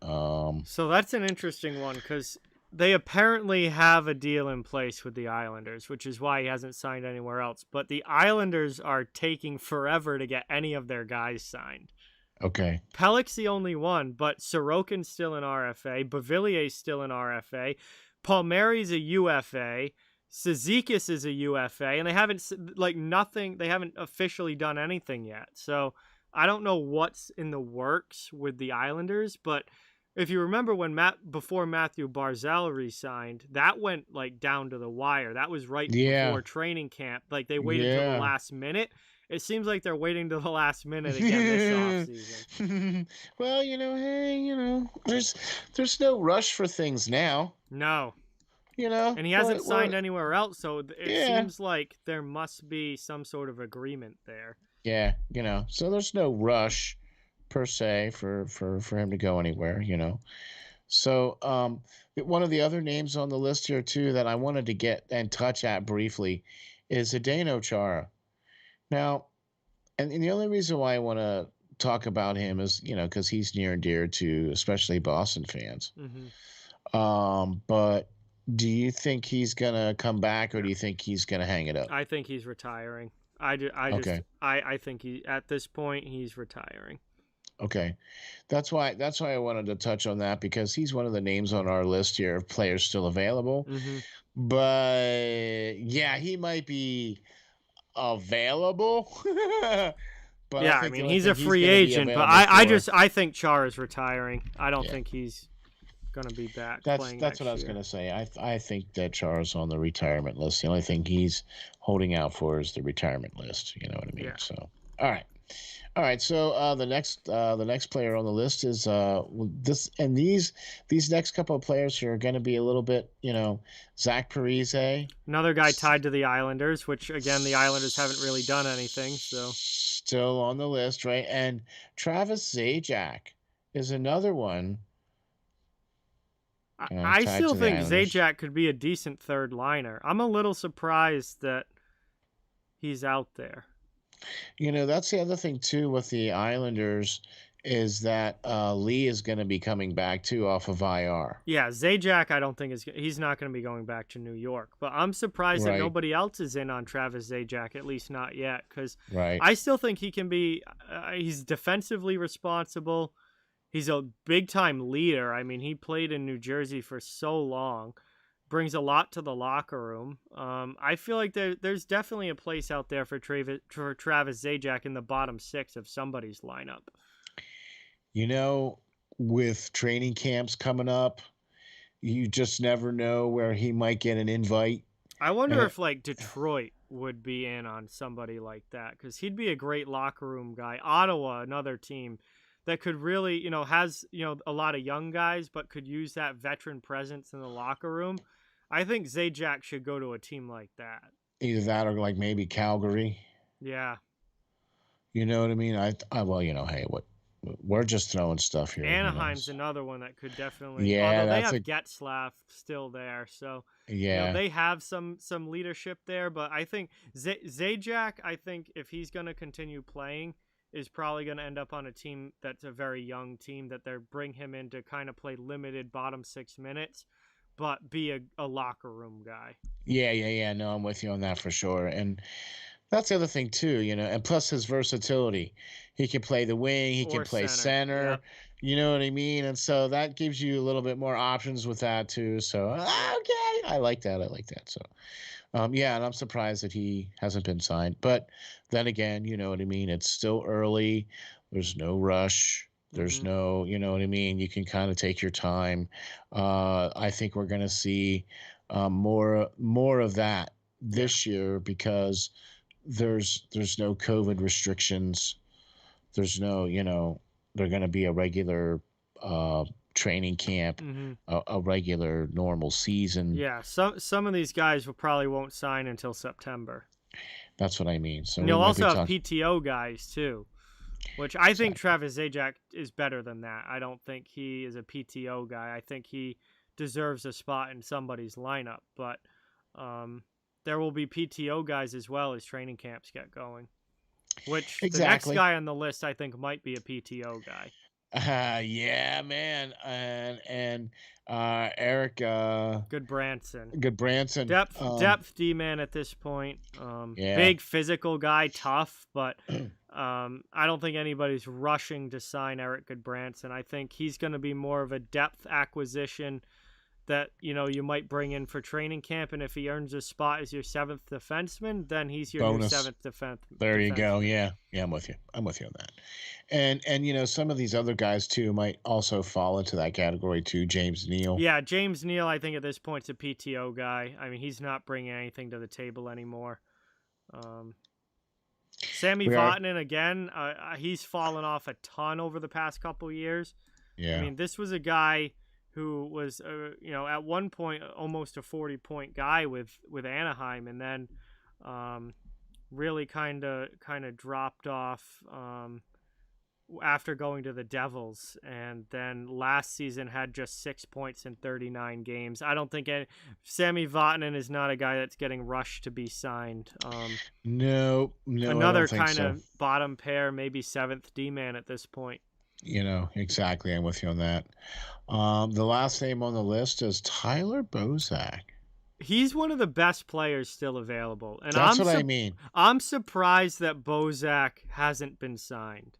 So that's an interesting one because they apparently have a deal in place with the Islanders, which is why he hasn't signed anywhere else. But the Islanders are taking forever to get any of their guys signed. Okay. Pellick's the only one, but Sorokin's still an RFA. Bavillier's still an RFA. Palmieri's a UFA. Cizikas is a UFA, and they haven't they haven't officially done anything yet. So I don't know what's in the works with the Islanders, but if you remember before Matthew Barzal re-signed, that went down to the wire. That was right before training camp. They waited till the last minute. It seems like they're waiting till the last minute again this offseason. Well, hey, there's no rush for things now. No. And he hasn't signed anywhere else, so it seems like there must be some sort of agreement there. Yeah, so there's no rush per se for him to go anywhere, So one of the other names on the list here too that I wanted to get and touch at briefly is Adenochara. Now, and the only reason why I want to talk about him is, because he's near and dear to especially Boston fans. Mm-hmm. But do you think he's gonna come back, or do you think he's gonna hang it up? I think he's retiring. I think at this point he's retiring. Okay, that's why I wanted to touch on that, because he's one of the names on our list here of players still available. Mm-hmm. But yeah, he might be available. But yeah, I mean he's a free agent, but I think Chara's retiring. I don't think he's going to be back. That's what I was going to say. I think that Chara's on the retirement list. The only thing he's holding out for is the retirement list. You know what I mean? Yeah. So all right. So the next player on the list is these next couple of players are going to be a little bit, Zach Parise, another guy tied to the Islanders, which again the Islanders haven't really done anything. So still on the list, right? And Travis Zajac is another one. I still think Zajac could be a decent third liner. I'm a little surprised that he's out there. That's the other thing too with the Islanders is that Lee is going to be coming back too off of IR. Yeah, Zajac I don't think he's not going to be going back to New York. But I'm surprised that nobody else is in on Travis Zajac, at least not yet, because I still think he can be. He's defensively responsible. He's a big-time leader. I mean, he played in New Jersey for so long, brings a lot to the locker room. I feel like there's definitely a place out there for Travis Zajac in the bottom six of somebody's lineup. With training camps coming up, you just never know where he might get an invite. I wonder if Detroit would be in on somebody like that, because he'd be a great locker room guy. Ottawa, another team that could really, has, a lot of young guys, but could use that veteran presence in the locker room. I think Zajac should go to a team like that. Either that or maybe Calgary. Yeah. You know what I mean? Hey, we're just throwing stuff here. Anaheim's another one that could definitely. Yeah, although they have Getzlaf still there, so they have some leadership there. But I think Zajac, I think if he's going to continue playing, is probably going to end up on a team that's a very young team that they're bring him in to kind of play limited bottom 6 minutes, but be a locker room guy. Yeah. No, I'm with you on that for sure. And that's the other thing too, and plus his versatility. He can play the wing, he can play center. Yep. You know what I mean? And so that gives you a little bit more options with that too. So, okay. I like that. So, and I'm surprised that he hasn't been signed. But then again, you know what I mean? It's still early. There's no rush. There's no, you know what I mean? You can kind of take your time. I think we're going to see more of that this year because there's no COVID restrictions. There's no, they're going to be a regular training camp, a regular normal season. Yeah, some of these guys probably won't sign until September. That's what I mean. So and you'll also have PTO guys too, which I think Travis Zajac is better than that. I don't think he is a PTO guy. I think he deserves a spot in somebody's lineup, but there will be PTO guys as well as training camps get going. Which the next guy on the list I think might be a PTO guy. Yeah, man, and Eric Goodbranson. Depth D-man at this point. Big physical guy, tough, but I don't think anybody's rushing to sign Eric Goodbranson. I think he's going to be more of a depth acquisition that you might bring in for training camp, and if he earns a spot as your 7th defenseman, then he's your new 7th defenseman. There you go. Yeah, I'm with you. I'm with you on that. And some of these other guys too might also fall into that category too. James Neal. Yeah, James Neal. I think at this point is a PTO guy. I mean, he's not bringing anything to the table anymore. Sammy Vaughn again. He's fallen off a ton over the past couple years. Yeah. I mean, this was a guy who was, at one point almost a 40-point guy with Anaheim, and then really kind of dropped off after going to the Devils, and then last season had just 6 points in 39 games. I don't think Sammy Vaughn is not a guy that's getting rushed to be signed. No. Another kind of bottom pair, maybe 7th D-man at this point. Exactly. I'm with you on that. The last name on the list is Tyler Bozak. He's one of the best players still available. And that's what I mean. I'm surprised that Bozak hasn't been signed.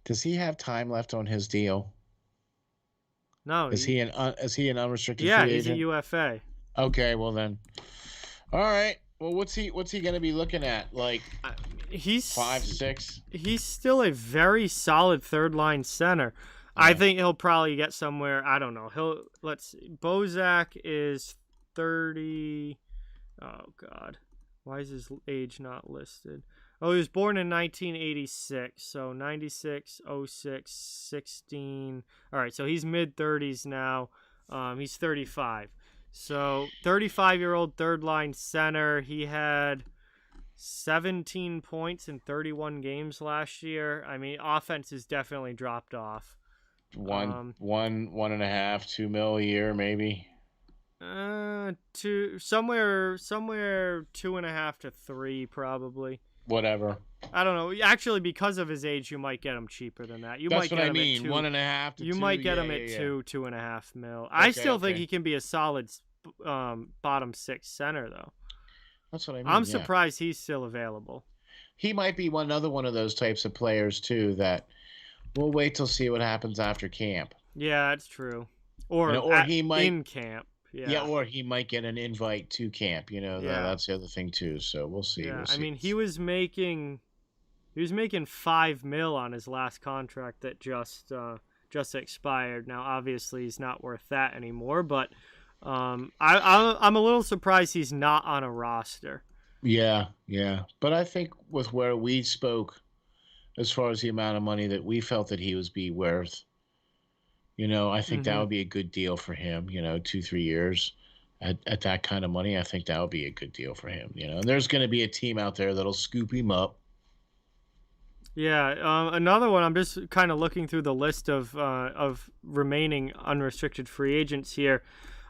Does he have time left on his deal? No. Is he an unrestricted free agent? Yeah, he's a UFA. Okay, well then. All right. Well, what's he going to be looking at? Like he's 5'6". He's still a very solid third line center. Yeah. I think he'll probably get somewhere. I don't know. Bozak is 30. Oh God, why is his age not listed? Oh, he was born in 1986, so 96, 06, 16. All right, so he's mid-30s now. He's 35. So 35-year-old third-line center. He had 17 points in 31 games last year. I mean, offense has definitely dropped off. One and a half, $2 million a year, maybe. Somewhere 2.5 to 3, probably. Whatever. I don't know. Actually, because of his age, you might get him cheaper than that. That's what I mean. 1.5 to 2. You might get him at 2.5 mil. I still think he can be a solid bottom 6 center, though. That's what I mean. I'm surprised he's still available. He might be another one of those types of players too that we'll wait till see what happens after camp. Yeah, that's true. Or he might in camp. Yeah, or he might get an invite to camp. That's the other thing too. So we'll see. Yeah, we'll see. I mean, he was making $5 million on his last contract that just expired. Now, obviously, he's not worth that anymore. But I'm a little surprised he's not on a roster. Yeah. But I think with where we spoke, as far as the amount of money that we felt that he was worth. I think that would be a good deal for him, 2-3 years at that kind of money. I think that would be a good deal for him, and there's going to be a team out there that'll scoop him up. Yeah. Another one, I'm just kind of looking through the list of remaining unrestricted free agents here.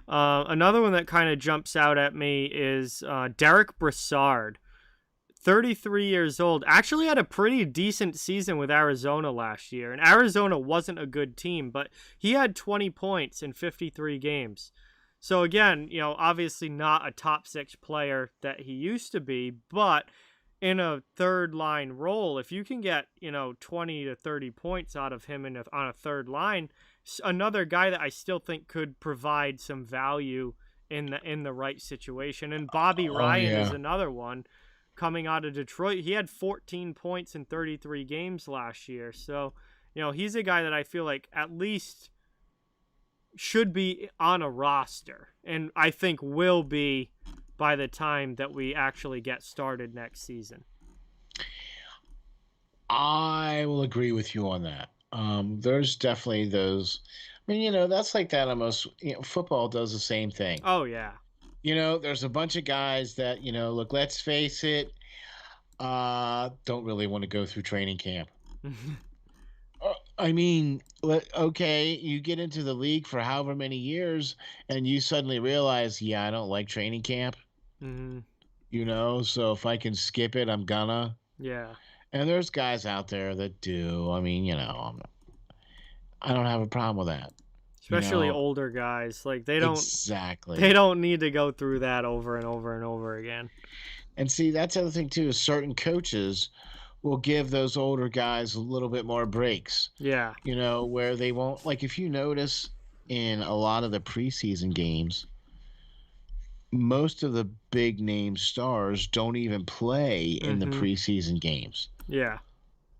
Another one that kind of jumps out at me is Derrick Brassard. 33 years old, actually had a pretty decent season with Arizona last year. And Arizona wasn't a good team, but he had 20 points in 53 games. So again, obviously not a top 6 player that he used to be, but in a third line role, if you can get, 20 to 30 points out of him on a third line, another guy that I still think could provide some value in the right situation. And Bobby Ryan is another one. Coming out of Detroit, he had 14 points in 33 games last year. So, he's a guy that I feel like at least should be on a roster, and I think will be by the time that we actually get started next season. I will agree with you on that. There's definitely those. mean, that's like that almost. Football does the same thing. Oh yeah. There's a bunch of guys that, look, let's face it, don't really want to go through training camp. I mean, okay, you get into the league for however many years and you suddenly realize, yeah, I don't like training camp. Mm-hmm. So if I can skip it, I'm gonna. Yeah. And there's guys out there that do. I mean, I don't have a problem with that. Especially older guys. Like they don't need to go through that over and over and over again. And see, that's the other thing too, is certain coaches will give those older guys a little bit more breaks. Yeah. Where they won't, like, if you notice in a lot of the preseason games, most of the big name stars don't even play in the preseason games. Yeah.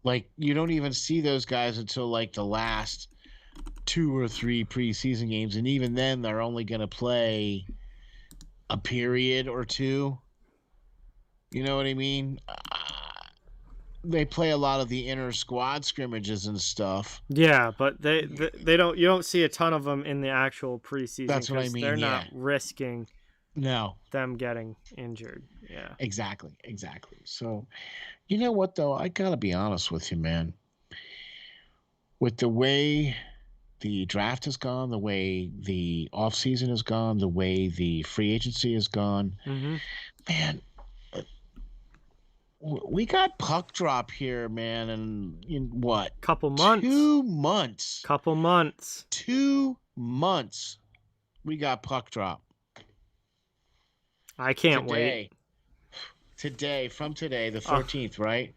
Like, you don't even see those guys until like the last 2 or 3 preseason games, and even then they're only going to play a period or two. You know what I mean? They play a lot of the inner squad scrimmages and stuff. Yeah, but they don't. You don't see a ton of them in the actual preseason. That's what I mean. They're not risking them getting injured. Yeah. Exactly. So, you know what though? I gotta be honest with you, man. With the way the draft has gone, the way the offseason has gone, the way the free agency has gone, man. We got puck drop here, man, and in what? Couple months. 2 months. Couple months. 2 months. We got puck drop. I can't wait. From today, the 14th, right?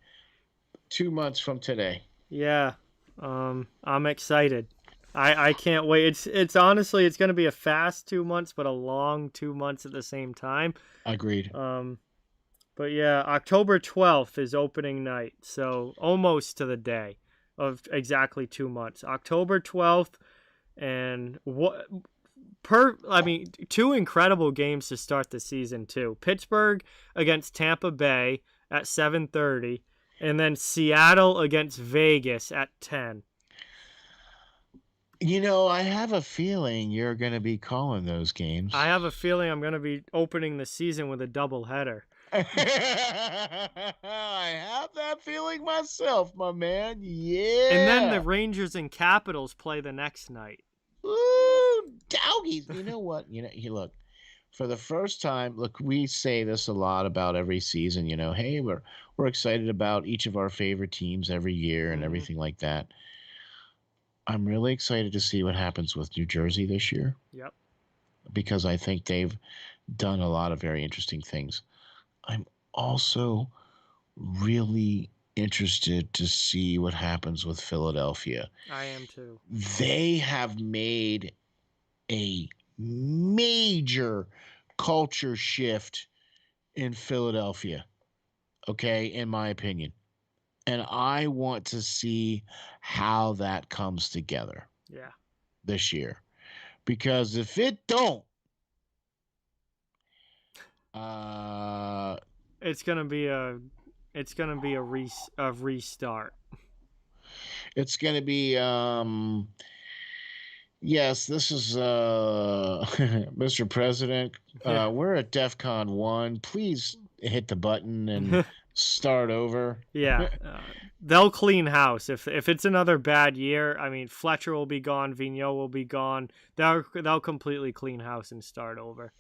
2 months from today. Yeah. I'm excited. I can't wait. It's honestly, it's going to be a fast 2 months, but a long 2 months at the same time. Agreed. But yeah, October 12th is opening night, so almost to the day of exactly 2 months. October 12th, and two incredible games to start the season too. Pittsburgh against Tampa Bay at 7:30, and then Seattle against Vegas at 10. I have a feeling you're going to be calling those games. I have a feeling I'm going to be opening the season with a doubleheader. I have that feeling myself, my man. Yeah. And then the Rangers and Capitals play the next night. Ooh, doggies. You know what? Look, for the first time, look, we say this a lot about every season, hey, we're excited about each of our favorite teams every year and everything like that. I'm really excited to see what happens with New Jersey this year. Yep. Because I think they've done a lot of very interesting things. I'm also really interested to see what happens with Philadelphia. I am too. They have made a major culture shift in Philadelphia, okay, in my opinion. And I want to see how that comes together. Yeah. This year. Because if it don't, it's gonna be a restart. It's gonna be yes, this is Mr. President. We're at DEFCON 1. Please hit the button and start over. Yeah. They'll clean house. If it's another bad year, I mean, Fletcher will be gone, Vigneault will be gone. They'll completely clean house and start over.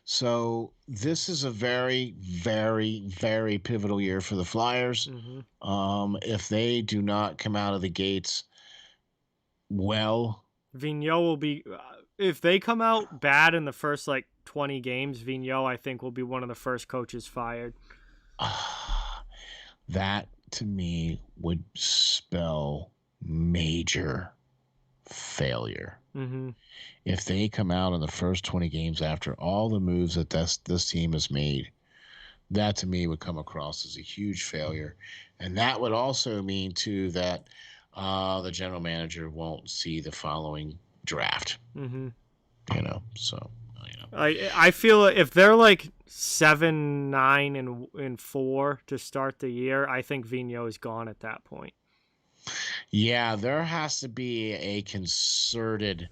So this is a very, very, very pivotal year for the Flyers. If they do not come out of the gates well, Vigneault will be. If they come out bad in the first 20 games, Vigneault, I think, will be one of the first coaches fired. That to me would spell major failure. If they come out in the first 20 games after all the moves that this team has made, that to me would come across as a huge failure. And that would also mean too that the general manager won't see the following draft. So I feel if they're 7-9 and 4 to start the year, I think Vigneault is gone at that point. Yeah, there has to be a concerted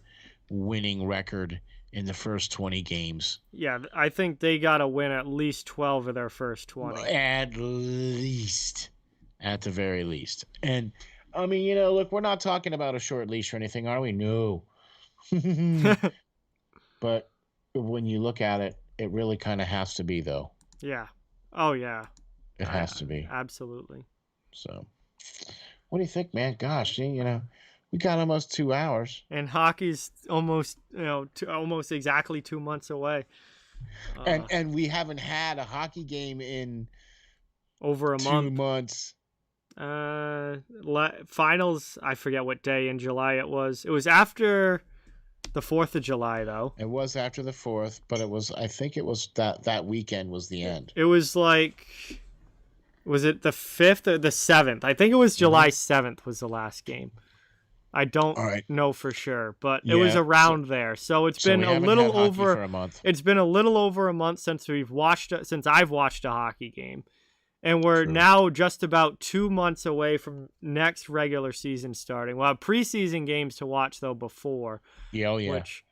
winning record in the first 20 games. Yeah, I think they got to win at least 12 of their first 20. At least. At the very least. And, I mean, look, we're not talking about a short leash or anything, are we? No. But when you look at it, it really kind of has to be, though. Yeah. Oh, yeah. It has to be. Absolutely. So, what do you think, man? Gosh, we got almost 2 hours. And hockey's almost, almost exactly 2 months away. And we haven't had a hockey game in over a 2 months. Finals, I forget what day in July it was. It was after the 4th of July, though. It was after the 4th, but I think it was that weekend was the end. It was like, was it the 5th or the 7th? I think it was July 7th was the last game. I don't know for sure, but it was around there. So it's been a little over a month. It's been a little over a month since I've watched a hockey game. And we're now just about 2 months away from next regular season starting. We'll have preseason games to watch, though, before. Yeah, which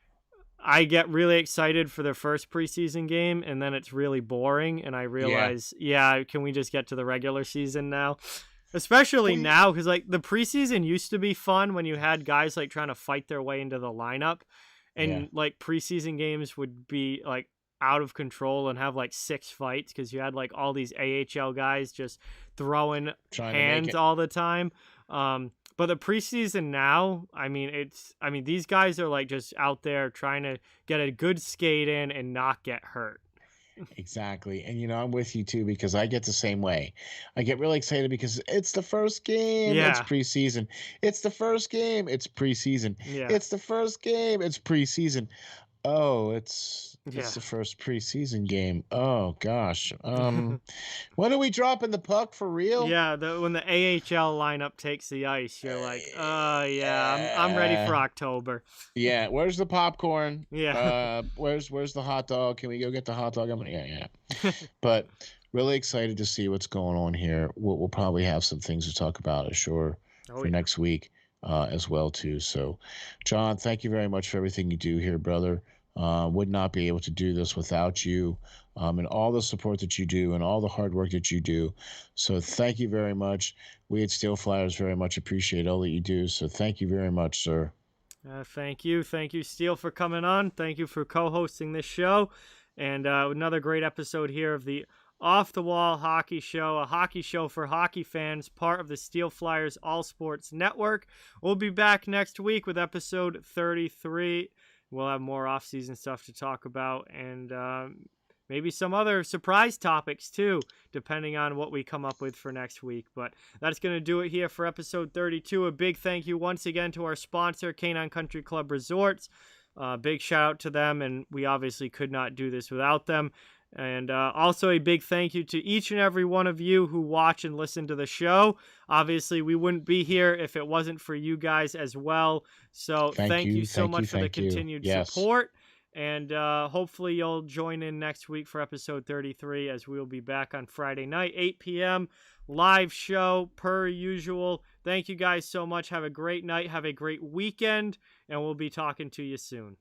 I get really excited for the first preseason game, and then it's really boring. And I realize, can we just get to the regular season now? Especially now, because like the preseason used to be fun when you had guys like trying to fight their way into the lineup. And like preseason games would be like out of control and have like 6 fights because you had like all these AHL guys just throwing hands all the time. But the preseason now, these guys are like just out there trying to get a good skate in and not get hurt. Exactly. And I'm with you too, because I get the same way. I get really excited because it's the first game. It's preseason. It's the first game. It's preseason. It's the first game. It's preseason. Oh, it's the first preseason game. Oh gosh. When are we dropping the puck for real? Yeah, when the AHL lineup takes the ice, you're like, I'm ready for October. Yeah, where's the popcorn? Yeah. Where's the hot dog? Can we go get the hot dog? But really excited to see what's going on here. We'll probably have some things to talk about, for next week as well too. So, John, thank you very much for everything you do here, brother. Would not be able to do this without you, and all the support that you do and all the hard work that you do. So thank you very much. We at Steel Flyers very much appreciate all that you do. So thank you very much, sir. Thank you, Steel, for coming on. Thank you for co-hosting this show, and another great episode here of the Off the Wall Hockey Show, a hockey show for hockey fans, part of the Steel Flyers All Sports Network. We'll be back next week with episode 33. We'll have more off-season stuff to talk about, and maybe some other surprise topics too, depending on what we come up with for next week. But that's going to do it here for episode 32. A big thank you once again to our sponsor, Canine Country Club Resorts. Big shout out to them, and we obviously could not do this without them. And also a big thank you to each and every one of you who watch and listen to the show. Obviously, we wouldn't be here if it wasn't for you guys as well. So thank you so much for the continued support. And hopefully you'll join in next week for episode 33, as we'll be back on Friday night, 8 p.m. live show per usual. Thank you guys so much. Have a great night. Have a great weekend. And we'll be talking to you soon.